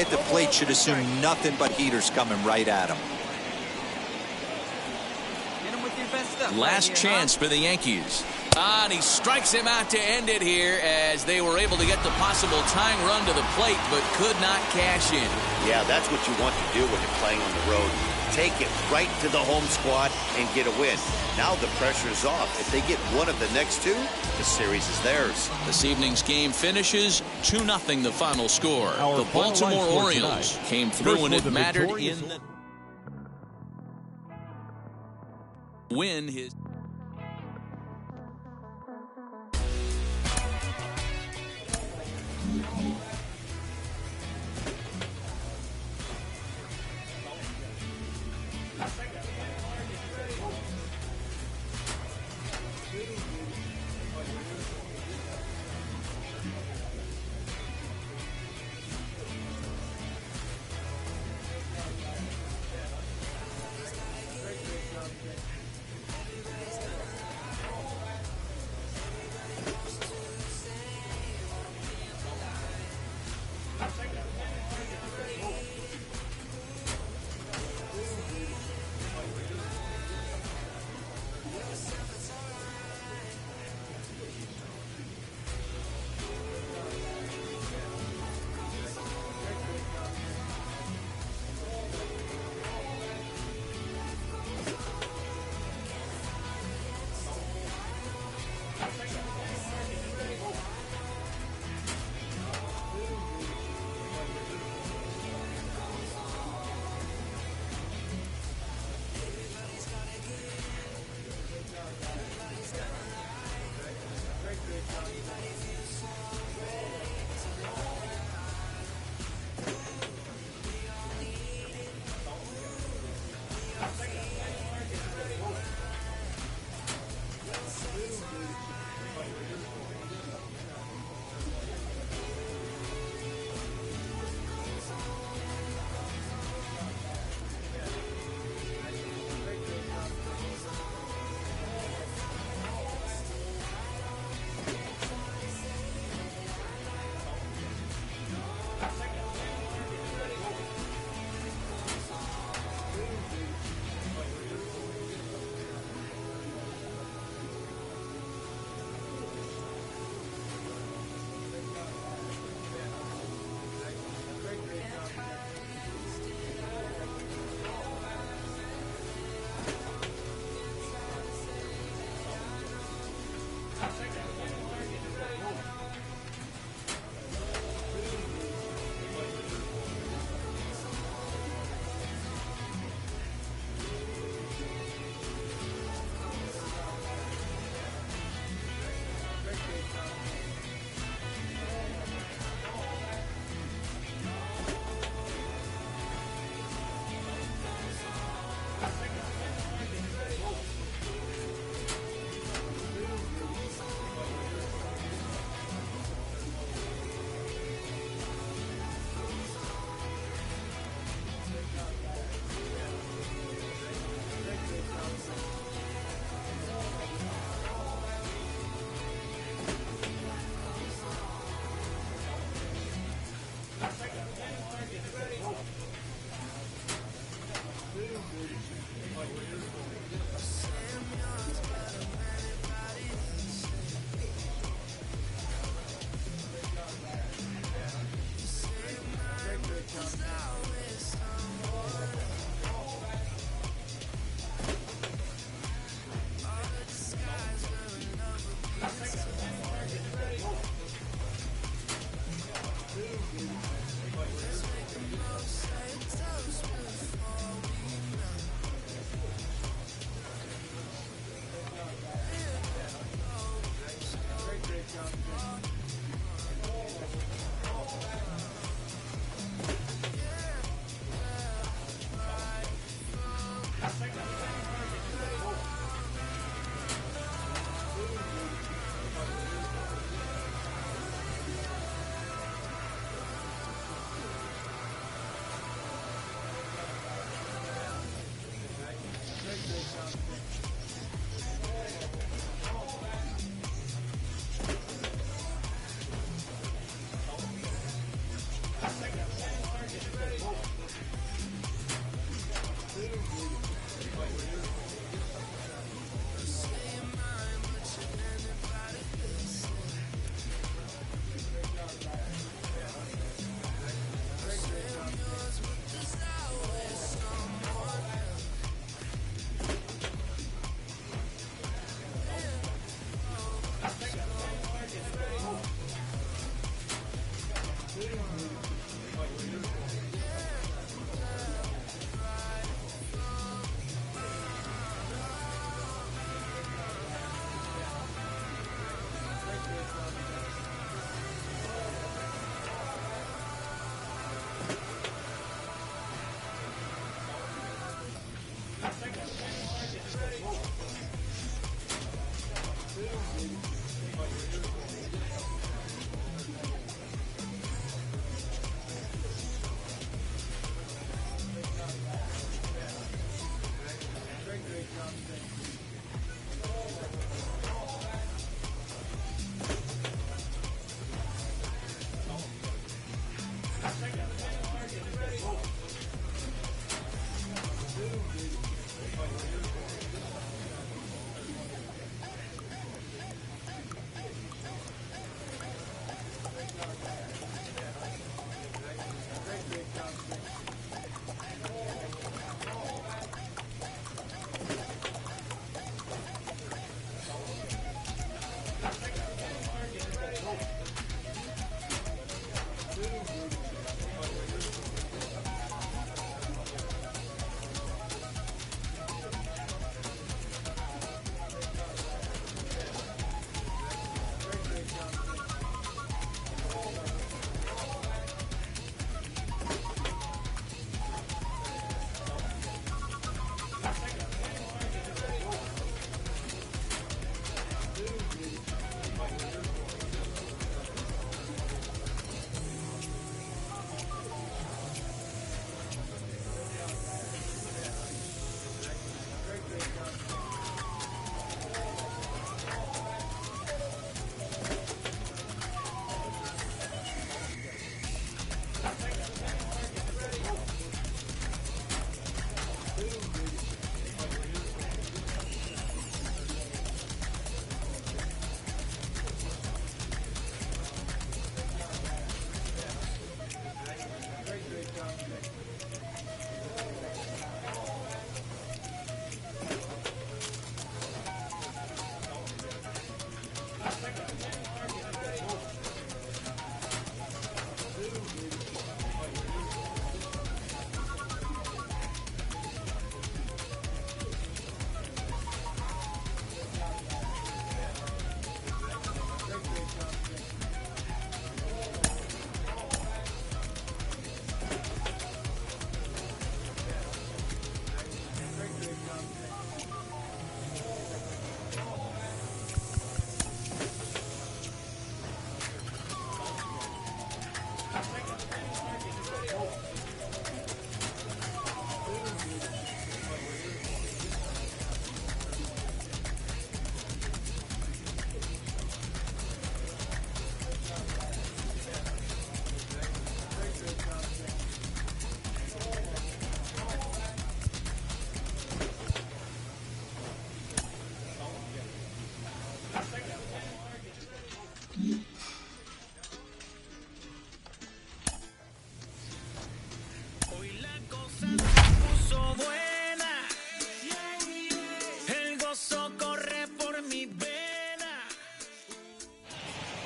at the plate should assume nothing but heaters coming right at him. Last chance for the Yankees. And he strikes him out to end it here as they were able to get the possible tying run to the plate but could not cash in. Yeah, that's what you want to do when you're playing on the road. Take it right to the home squad and get a win. Now the pressure is off. If they get one of the next two, the series is theirs. This evening's game finishes 2-0 the final score. Our The final Baltimore line for Orioles tonight. came through First when for it the mattered victorious- in the win his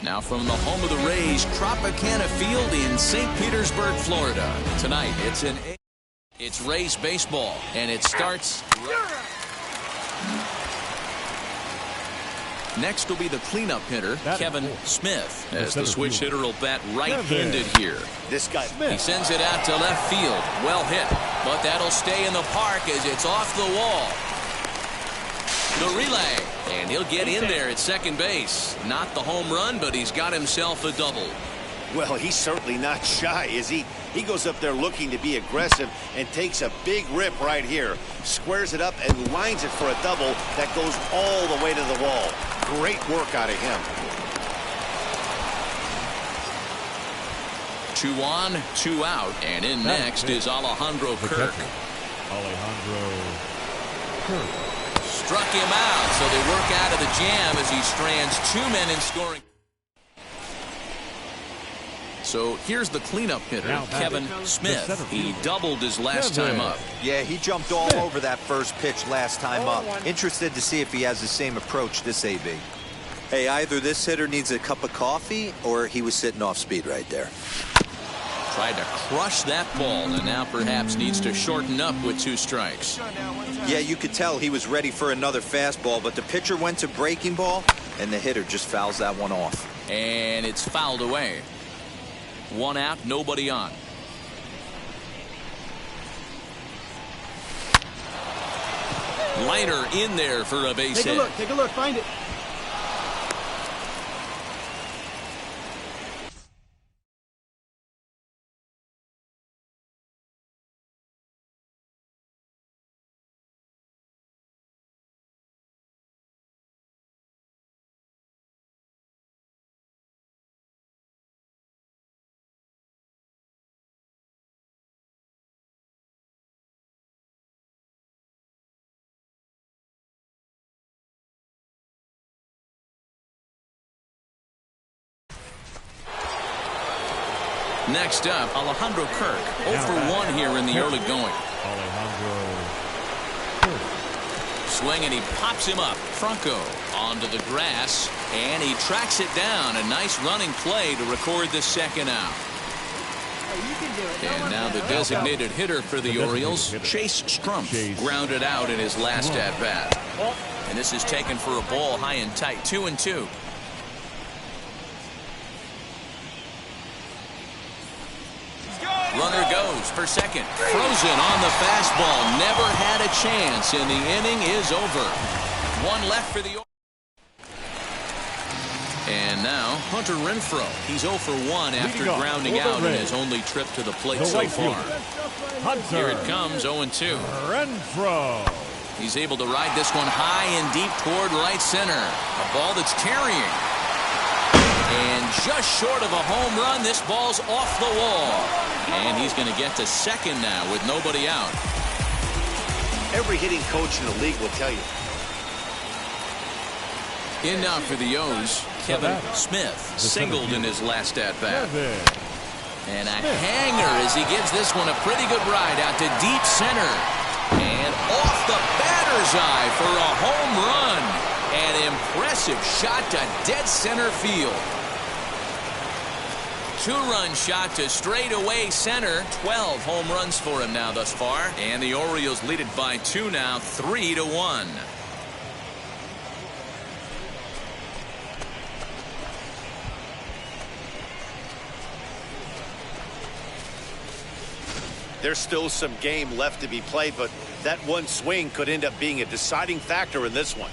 Now from the home of the Rays, Tropicana Field in St. Petersburg, Florida. Tonight, it's Rays baseball, and it starts. Next will be the cleanup hitter, Kevin Smith, as the switch hitter will bat right-handed here. This guy, he sends it out to left field. Well hit, but that'll stay in the park as it's off the wall. The relay, and he'll get in there at second base. Not the home run, but he's got himself a double. Well, he's certainly not shy, is he? He goes up there looking to be aggressive and takes a big rip right here. Squares it up and lines it for a double that goes all the way to the wall. Great work out of him. 2 on, 2 out, and in next is Alejandro Kirk. Alejandro Kirk. Struck him out, so they work out of the jam as he strands 2 men in scoring. So here's the cleanup hitter, Kevin Smith. He doubled his last time up. Yeah, he jumped all over that first pitch last time up. Interested to see if he has the same approach this AB. Hey, either this hitter needs a cup of coffee or he was sitting off speed right there. Tried to crush that ball and now perhaps needs to shorten up with 2 strikes. Yeah, you could tell he was ready for another fastball, but the pitcher went to breaking ball and the hitter just fouls that one off. And it's fouled away. 1 out, nobody on. Liner in there for a base hit. Take a look, find it. Next up, Alejandro Kirk, 0 for 1 here in the early going. Alejandro Kirk. Swing, and he pops him up. Franco onto the grass, and he tracks it down. A nice running play to record the second out. And now the designated hitter for the Orioles, Chase Strumpf, grounded out in his last at-bat. And this is taken for a ball high and tight, 2-2. Runner goes for second. Frozen on the fastball. Never had a chance, and the inning is over. 1 left for the Orioles. And now Hunter Renfroe. He's 0 for 1 after grounding out in his only trip to the plate so far. Here it comes, 0-2. Renfroe. He's able to ride this one high and deep toward right center. A ball that's carrying. And just short of a home run, this ball's off the wall. And he's going to get to second now with nobody out. Every hitting coach in the league will tell you. In now for the O's, Kevin Smith, singled in his last at-bat. And a hanger as he gives this one a pretty good ride out to deep center. And off the batter's eye for a home run. An impressive shot to dead center field. 2-run shot to straightaway center. 12 home runs for him now thus far. And the Orioles lead it by 2 now, 3-1. There's still some game left to be played, but that one swing could end up being a deciding factor in this one.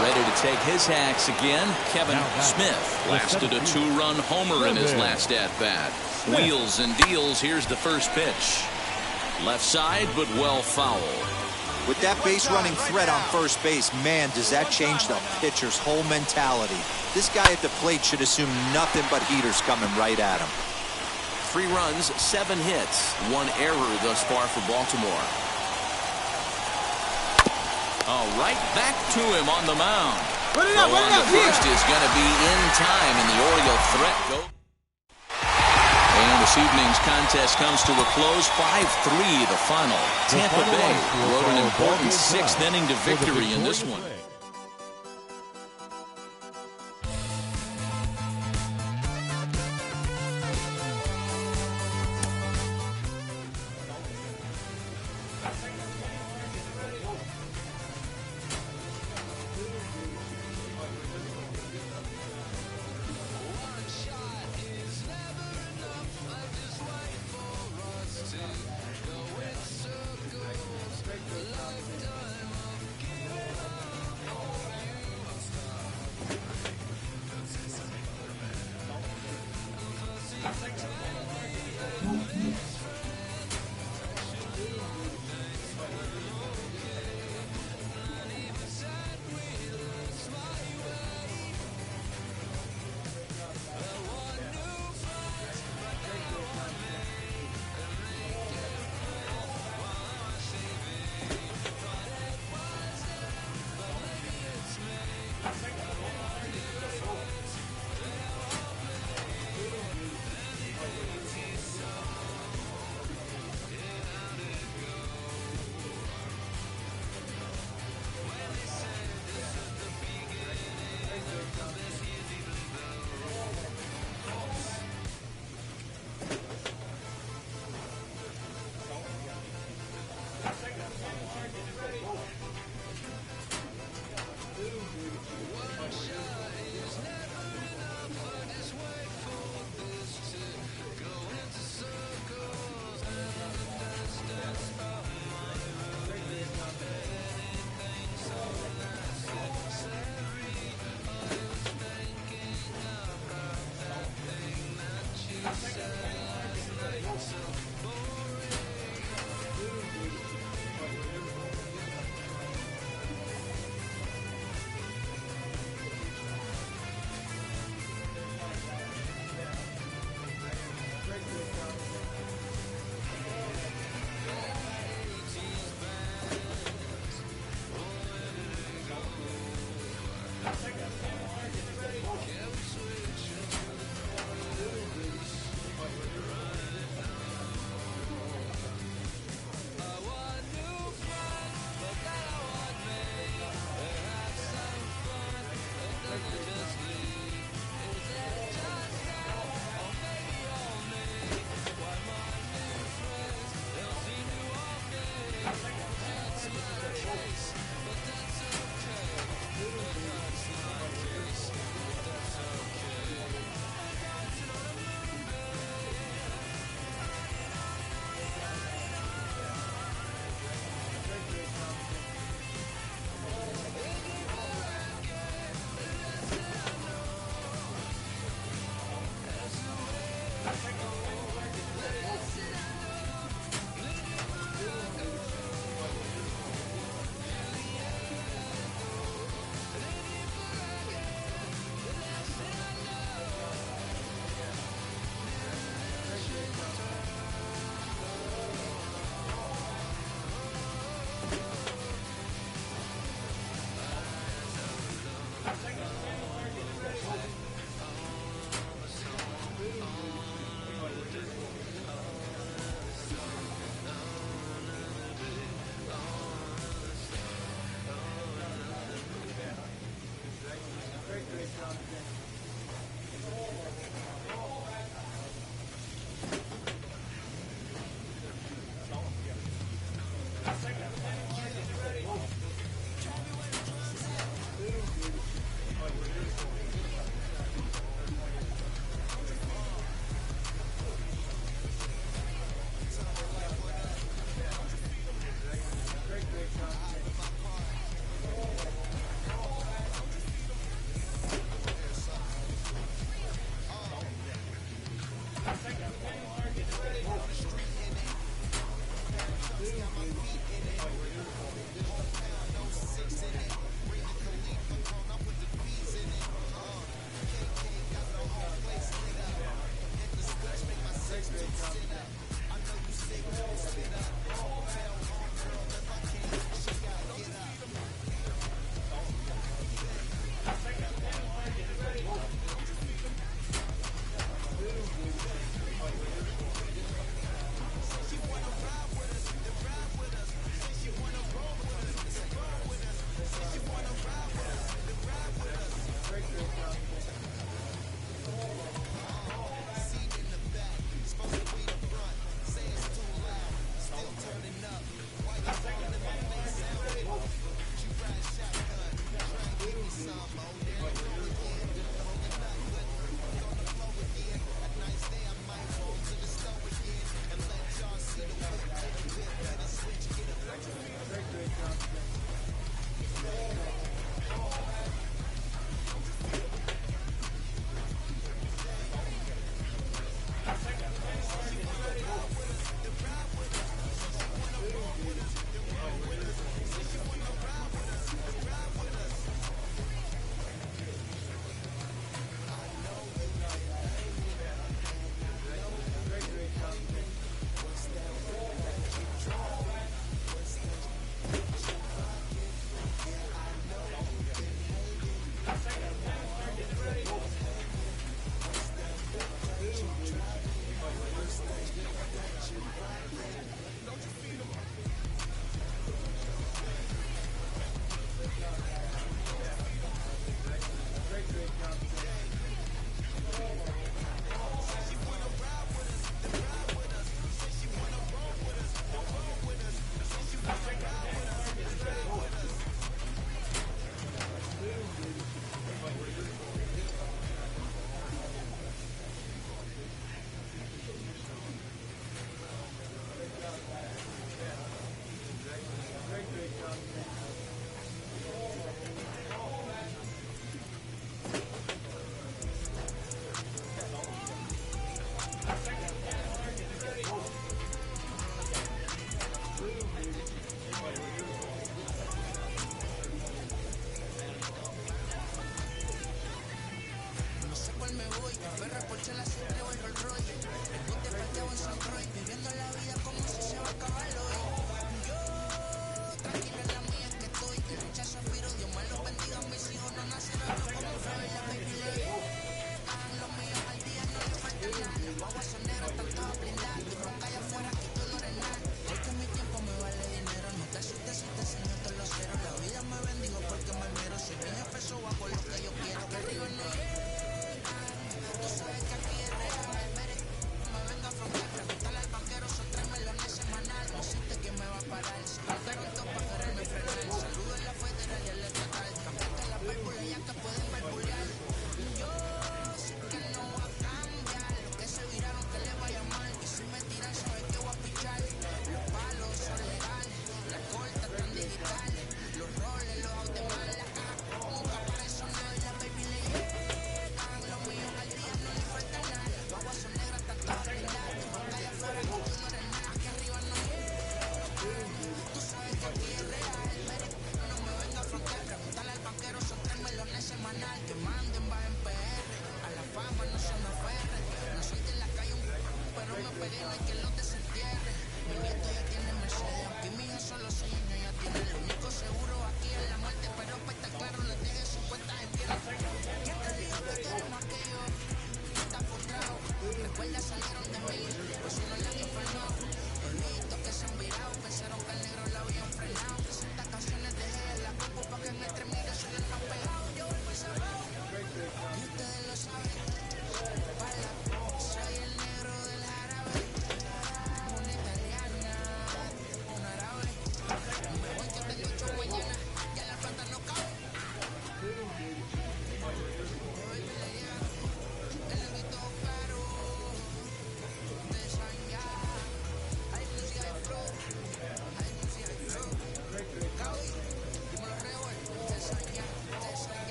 Ready to take his hacks again. Kevin Smith lasted a 2-run homer in his last at-bat. Wheels and deals. Here's the first pitch. Left side, but well foul. With that base-running threat on first base, man, does that change the pitcher's whole mentality. This guy at the plate should assume nothing but heaters coming right at him. 3 runs, 7 hits, 1 error thus far for Baltimore. Right back to him on the mound. Throw on the first is going to be in time, and the Oriole threat goes. And the This evening's contest comes to a close, 5-3 the final. Tampa Bay wrote an important sixth inning to victory in this one.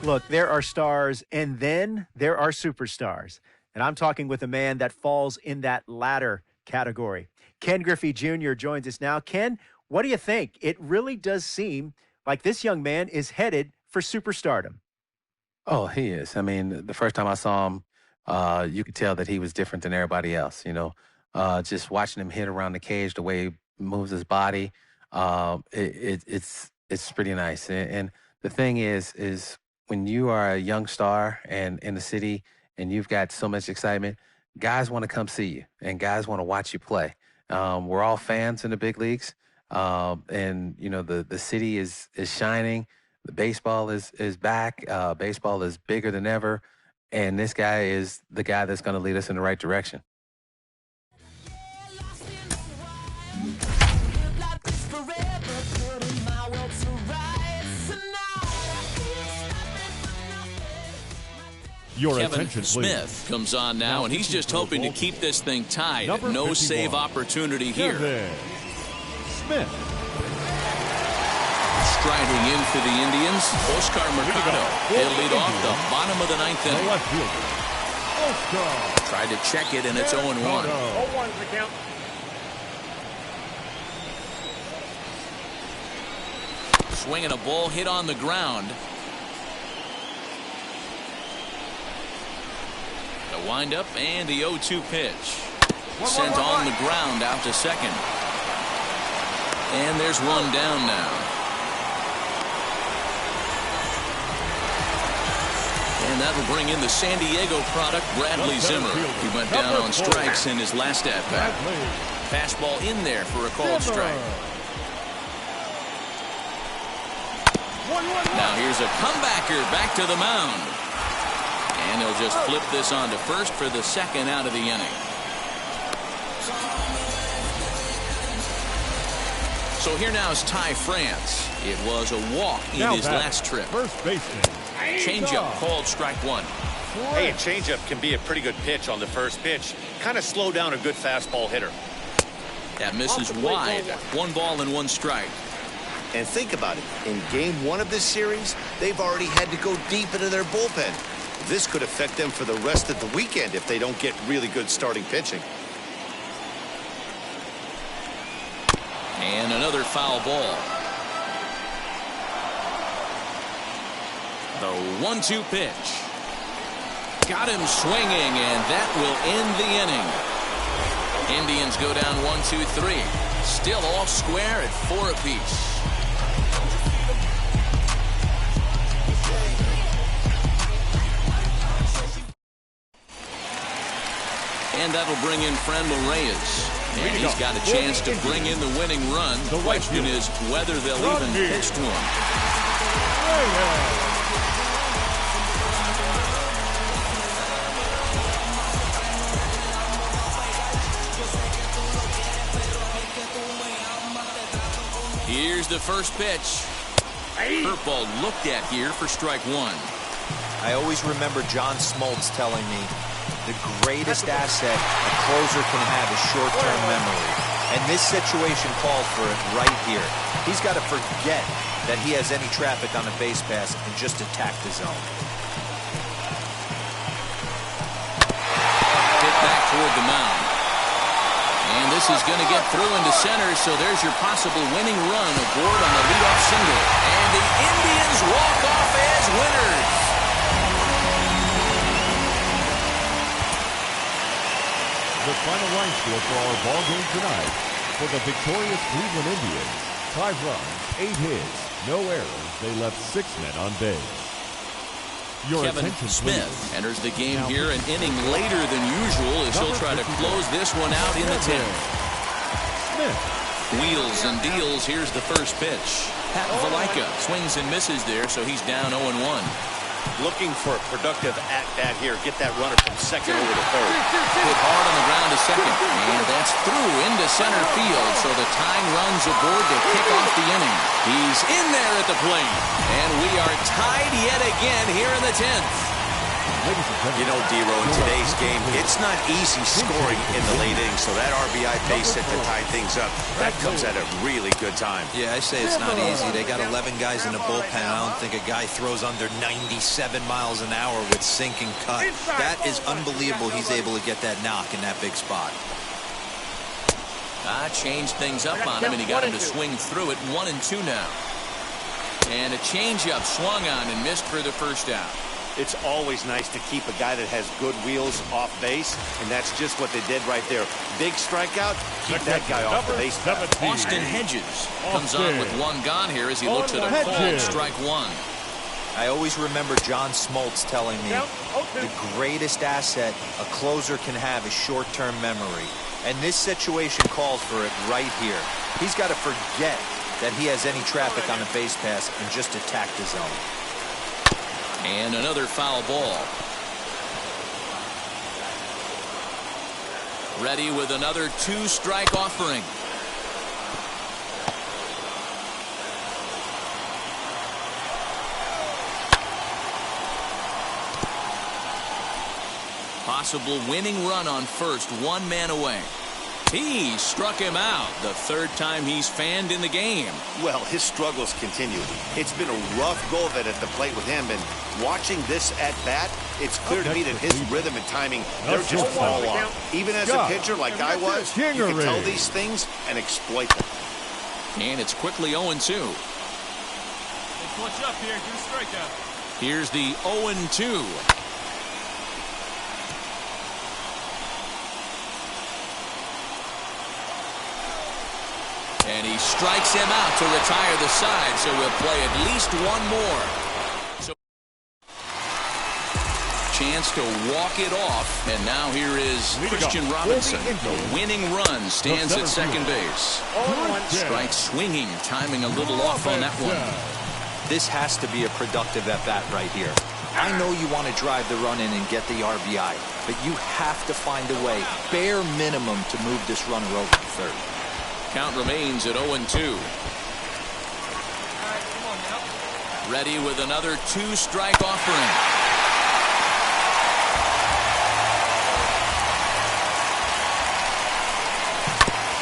Look, there are stars, and then there are superstars. And I'm talking with a man that falls in that latter category. Ken Griffey Jr. joins us now. Ken, what do you think? It really does seem like this young man is headed for superstardom. Oh, he is. I mean, the first time I saw him, you could tell that he was different than everybody else, you know. Just watching him hit around the cage, the way he moves his body, it's pretty nice. And the thing is when you are a young star and in the city and you've got so much excitement, guys want to come see you and guys want to watch you play. We're all fans in the big leagues, and you know the city is shining. The baseball is back. Baseball is bigger than ever, and this guy is the guy that's going to lead us in the right direction. Your Kevin attention, Smith comes on now, and he's just hoping to keep this thing tied. Number No 51. save opportunity here. Kevin Smith. Striding in for the Indians, Oscar Mercado. He'll lead off the bottom of the ninth inning. Left fielder, Oscar. Tried to check it, and it's 0-1. 0-1's the count. Swinging a ball hit on the ground. The windup and the 0-2 pitch. Sent on the ground out to second. And there's one down now. And that'll bring in the San Diego product, Bradley Zimmer. He went down on strikes in his last at-bat. Fastball in there for a called strike. Now here's a comebacker back to the mound. And he'll just flip this on to first for the second out of the inning. So here now is Ty France. It was a walk in his last trip. First baseman. Changeup called strike one. Hey, a changeup can be a pretty good pitch on the first pitch. Kind of slow down a good fastball hitter. That misses wide. 1 ball and 1 strike. And think about it. In game 1 of this series, they've already had to go deep into their bullpen. This could affect them for the rest of the weekend if they don't get really good starting pitching. And another foul ball. The 1-2 pitch. Got him swinging, and that will end the inning. Indians go down 1-2-3. Still all square at 4 apiece. And that'll bring in Franmil Reyes. And he's got a chance to bring in the winning run. The question is whether they'll even pitch to him. Here's the first pitch. Curveball looked at here for strike one. I always remember John Smoltz telling me the greatest asset a closer can have is short-term memory. And this situation called for it right here. He's got to forget that he has any traffic on a base pass and just attack the zone. Hit back toward the mound. And this is going to get through into center, so there's your possible winning run aboard on the leadoff single. And the Indians walk off as winners. The final line score for our ball game tonight. For the victorious Cleveland Indians, 5 runs, 8 hits, no errors. They left 6 men on base. Kevin Smith enters the game here an inning later than usual as he'll try to close this one out in the 10th. Wheels and deals. Here's the first pitch. Pat Valaika swings and misses there, so he's down 0-1. Looking for a productive at-bat here. Get that runner from second over to third. Hit hard on the ground to second. And that's through into center field. So the tying runs aboard to kick off the inning. He's in there at the plate. And we are tied yet again here in the 10th. You know, D-Row, in today's game, it's not easy scoring in the late innings, so that RBI base hit to tie things up, that comes at a really good time. Yeah, I say it's not easy. They got 11 guys in the bullpen. I don't think a guy throws under 97 miles an hour with sink and cut. That is unbelievable he's able to get that knock in that big spot. Changed things up on him, and he got him to swing through it. 1-2 now. And a changeup swung on and missed for the first out. It's always nice to keep a guy that has good wheels off base, and that's just what they did right there. Big strikeout, keep that guy off the base. Austin Hedges comes on with one gone here as he looks at a called strike one. I always remember John Smoltz telling me the greatest asset a closer can have is short-term memory. And this situation calls for it right here. He's got to forget that he has any traffic on a base pass and just attack the zone. And another foul ball. Ready with another two-strike offering. Possible winning run on first, one man away. He struck him out the third time he's fanned in the game. Well, his struggles continue. It's been a rough go of it at the plate with him, and watching this at bat, it's clear to me that his rhythm and timing, they're just fall off. Even as a pitcher like I was, you can tell these things and exploit them. And it's quickly 0-2. Clutch up here, do strikeout. Here's the 0-2. And he strikes him out to retire the side, so we'll play at least one more. So, chance to walk it off, and now here is Christian Robinson. The winning run stands at second base. Strike swinging, timing a little off on that one. This has to be a productive at-bat right here. I know you want to drive the run in and get the RBI, but you have to find a way, bare minimum, to move this runner over to third. Count remains at 0-2. Ready with another two-strike offering.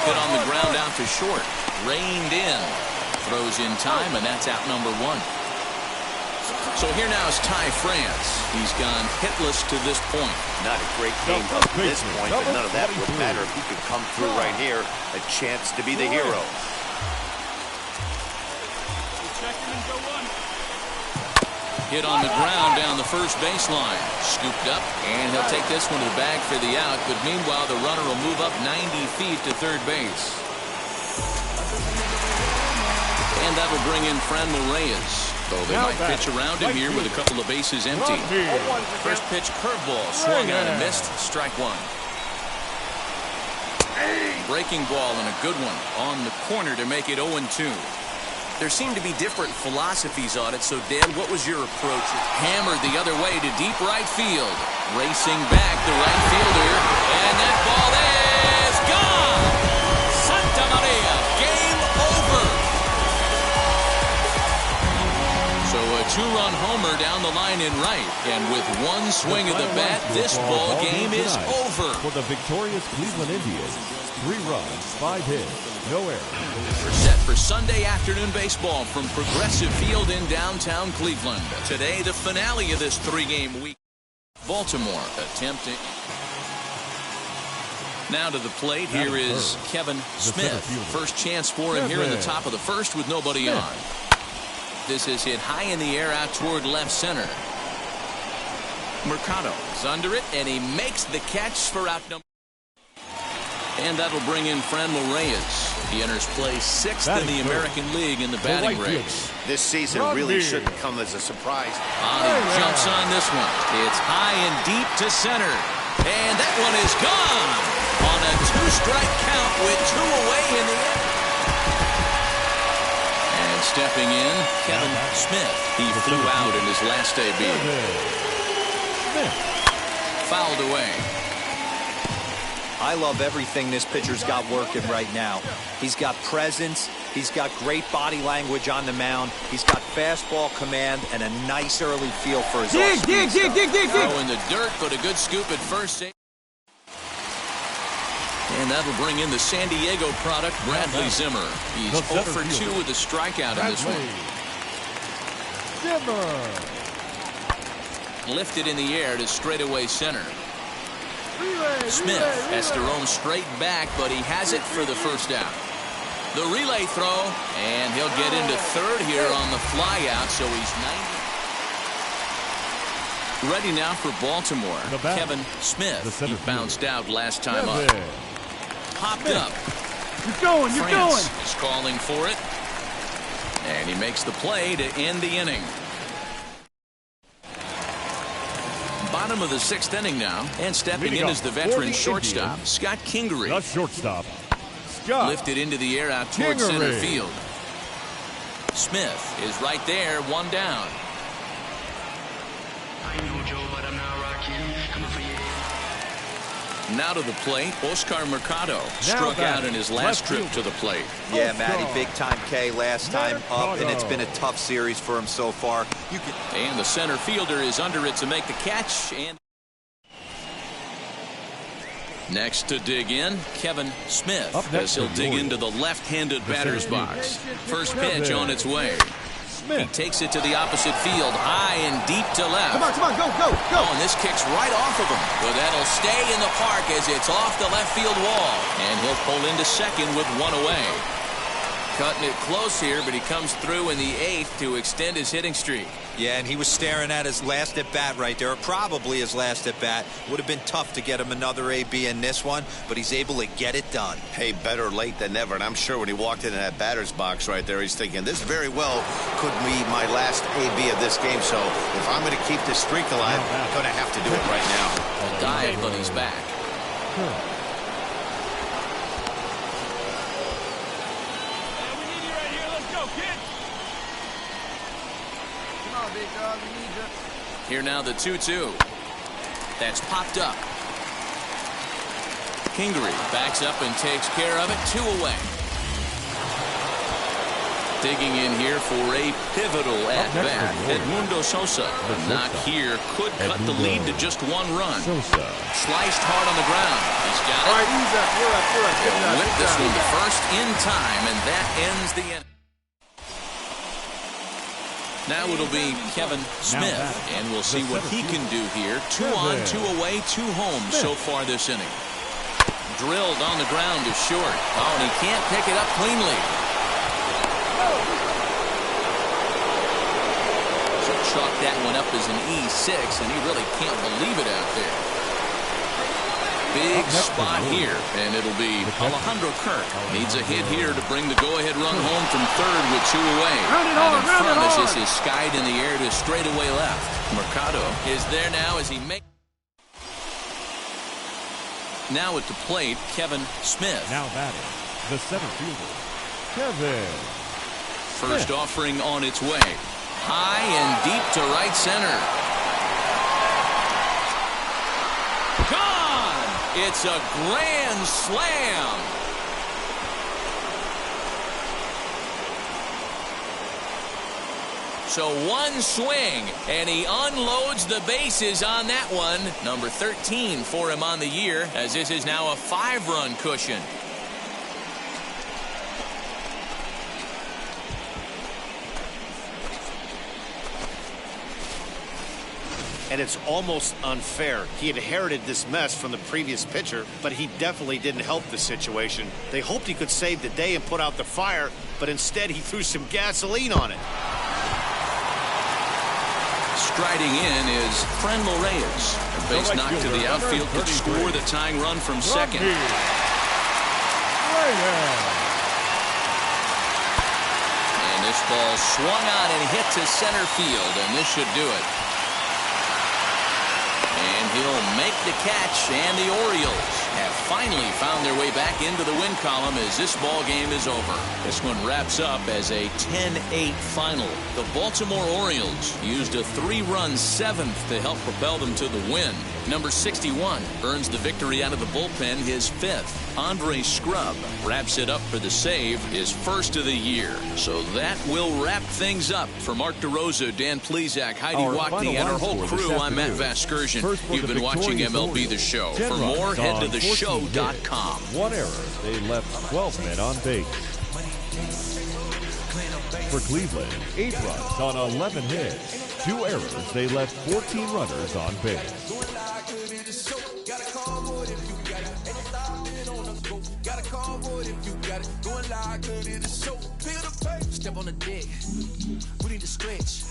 Hit on the ground out to short. Reined in. Throws in time, and that's out number one. So here now is Ty France. He's gone hitless to this point. Not a great game up to this point, but none of that would matter if he could come through right here. A chance to be the hero. Hit on the ground down the first baseline. Scooped up, and he'll take this one to the bag for the out. But meanwhile, the runner will move up 90 feet to third base. And that will bring in Franmil Reyes. Though they might pitch around him here with a couple of bases empty. First pitch curveball swung on and missed. Strike one. Breaking ball and a good one on the corner to make it 0-2. There seem to be different philosophies on it. So, Dan, what was your approach? Hammered the other way to deep right field. Racing back the right fielder. And that ball is gone. Santa Maria. Game over. So a two-run homer down the line in right. And with one swing of the bat, this ball game is over. For the victorious Cleveland Indians, 3 runs, 5 hits, no errors. We're set for Sunday afternoon baseball from Progressive Field in downtown Cleveland. Today, the finale of this 3-game week. Baltimore attempting. Now to the plate, here is Kevin Smith. First chance for him here in the top of the first with nobody on. This is hit high in the air out toward left center. Mercado is under it, and he makes the catch for out number. And that'll bring in Franmil Reyes. He enters play 6th in the American League in the batting race. This season really shouldn't come as a surprise. He jumps on this one. It's high and deep to center. And that one is gone on a 2-strike count with 2 away in the end. And stepping in, Kevin Smith. He flew out in his last debut. Fouled away. I love everything this pitcher's got working right now. He's got presence, He's got great body language on the mound. He's got fastball command and a nice early feel for his off-speed stuff. Throw in the dirt, but a good scoop at first. And that'll bring in the San Diego product, Bradley Zimmer. He's 0 for 2 with a strikeout in this one. Lifted in the air to straightaway center. Smith has to roam straight back, but he has it for the first out. The relay throw, and he'll get into third here on the fly out, so he's 90. Ready now for Baltimore. Kevin Smith. He bounced out last time up. Popped up. You're going. Is calling for it. And he makes the play to end the inning. Bottom of the 6th inning now, and stepping in is the veteran shortstop, Scott Kingery. The shortstop. Lifted into the air out towards center field. Smith is right there, one down. Now to the plate, Oscar Mercado struck out in his last trip to the plate. Yeah, Matty, big time K last time up, and it's been a tough series for him so far. And the center fielder is under it to make the catch. And next to dig in, Kevin Smith, as he'll dig into the left-handed batter's box. First pitch on its way. He takes it to the opposite field, high and deep to left. Come on, go. Oh, and this kicks right off of him. But that'll stay in the park as it's off the left field wall. And he'll pull into second with one away. Cutting it close here, but he comes through in the 8th to extend his hitting streak. Yeah, and he was staring at his last at-bat right there, or probably his last at-bat. Would have been tough to get him another AB in this one, but he's able to get it done. Hey, better late than never, and I'm sure when he walked into that batter's box right there, he's thinking, this very well could be my last AB of this game, so if I'm going to keep this streak alive, I'm going to have to do it right now. Dive, but he's back. Here now the 2-2. That's popped up. Kingery backs up and takes care of it. 2 away. Digging in here for a pivotal at-bat. Edmundo Sosa. A knock here could cut the lead to just 1 run. Sliced hard on the ground. He's got it. All right, you're up. He'll whip this one to first in time, and that ends the inning. Now it'll be Kevin Smith, and we'll see what he can do here. 2 on, 2 away, 2 home so far this inning. Drilled on the ground is short. Oh, and he can't pick it up cleanly. So chalk that one up as an E6, and he really can't believe it out there. Big spot here, and it'll be Alejandro Kirk. Needs a hit here to bring the go-ahead run home from third with 2 away. Out in front as this is skied in the air to straightaway left. Mercado is there now as he makes. Now at the plate, Kevin Smith. Now batting, the center fielder, Kevin First Smith. offering on its way. High and deep to right center. Gone! It's a grand slam. So 1 swing, and he unloads the bases on that one. Number 13 for him on the year, as this is now a 5-run cushion. And it's almost unfair. He inherited this mess from the previous pitcher, but he definitely didn't help the situation. They hoped he could save the day and put out the fire, but instead he threw some gasoline on it. Striding in is Franmil Reyes. A base knock to the outfield could score the tying run from second. And this ball swung on and hit to center field, and this should do it. And he'll make the catch, and the Orioles have finally found their way back into the win column as this ball game is over. This one wraps up as a 10-8 final. The Baltimore Orioles used a 3-run seventh to help propel them to the win. Number 61 earns the victory out of the bullpen, his 5th. Andre Scrub wraps it up for the save, his first of the year. So that will wrap things up. For Mark DeRosa, Dan Plezak, Heidi Wackney, and our whole crew, I'm Matt Vasgersian. You've been watching MLB The Show. For more, head to theshow.com. 1 error, they left 12 men on base. For Cleveland, 8 runs on 11 hits. 2 errors, they left 14 runners on base. Step on the deck, we need to stretch.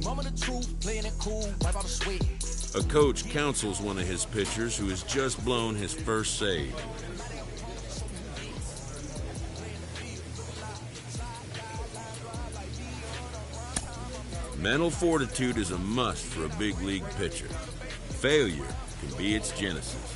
Mama the truth, playing it cool, wipe out the sweat. A coach counsels one of his pitchers who has just blown his first save. Mental fortitude is a must for a big league pitcher. Failure can be its genesis.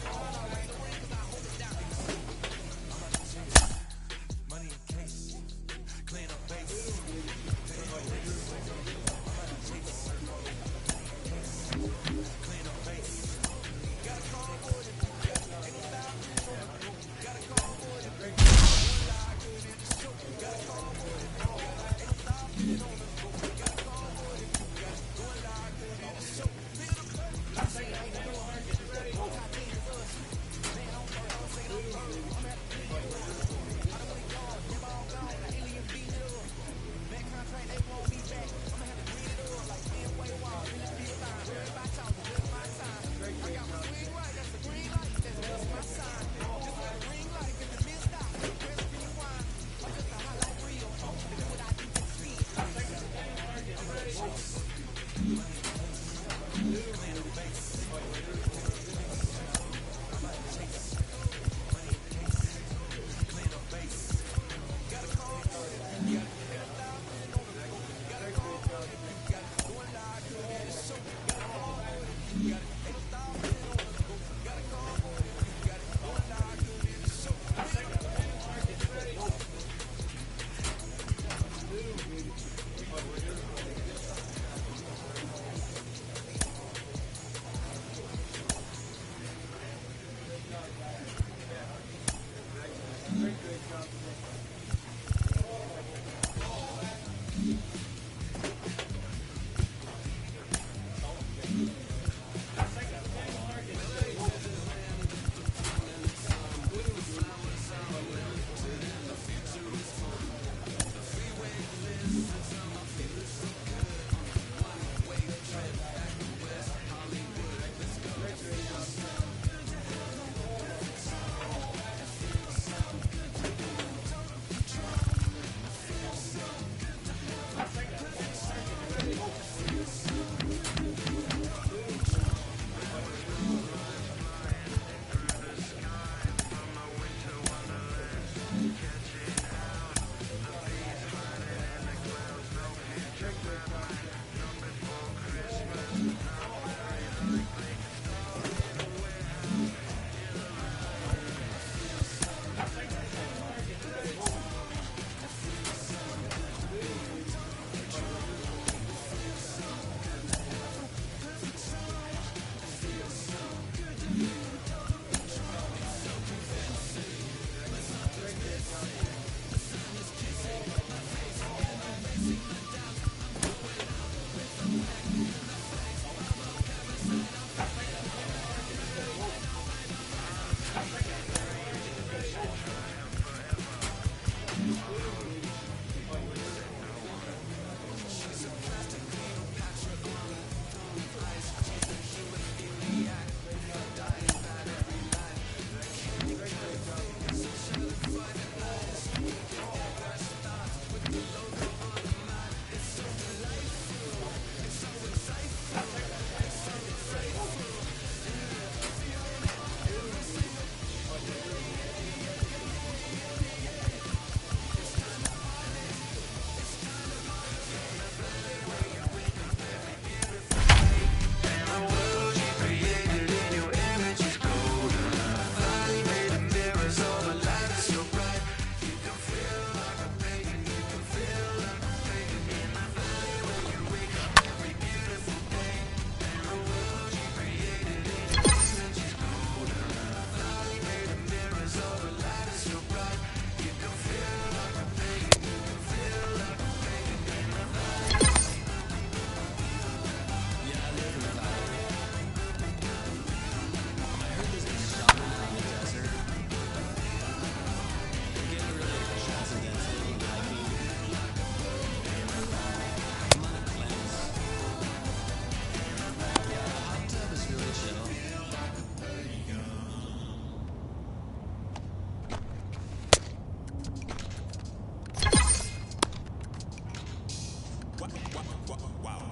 Wow.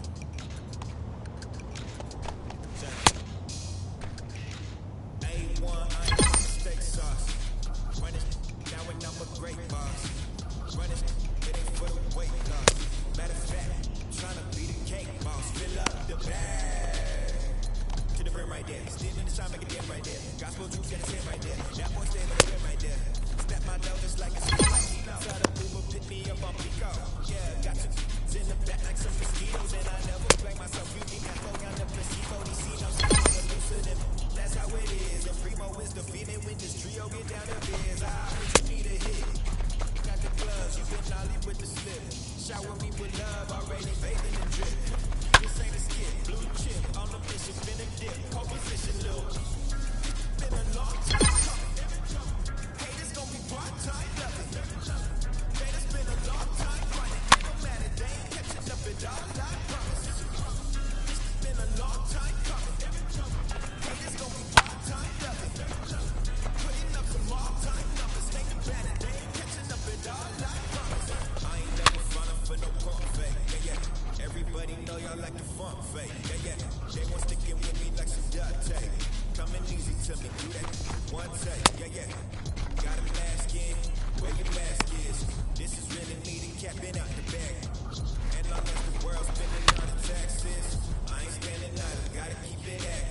A1, I ain't steak sauce. Running now and I'm a great boss. Running, it ain't for the weight loss. Matter of fact, tryna be the cake boss. Fill up the bag. To the brim right there. Steam in the shine, make a dip right there. Gospel juice, got a tip right there. That boy stay with a whip right there. Step my dough just like a skin. Try to move up, pick me up on Pico. Yeah, got you in the back like some mosquitoes. And I never play myself. You think I go down the placebo. These see no hallucinate. That's how it is. The primo is the feeling when this trio get down the biz. I heard you need a hit. Got the gloves, you can nollie with the slip. Shower me with love, already bathing in drip. This ain't a skit, blue chip on the mission, been a dip, pole position, look. Been a long time coming. Hey, this gon' be part time loving. Man, it's been a long time running. No matter, they ain't catching up at all, I promise. It's been a long time coming. Hey, this gon' be part time loving. Putting up some all time numbers, make it better. They ain't catching up at all, I promise. I ain't never falling for no pump fake. Yeah, yeah. Everybody know y'all like the funk fake. Yeah, yeah. They won't stick it with me like some duct tape. Coming easy to me, do that one take. Yeah, yeah. Got a mask in, where your mask is. This is really me, the capping out the bag. And long as the world's spending on the taxes, I ain't spending nothing, gotta keep it active.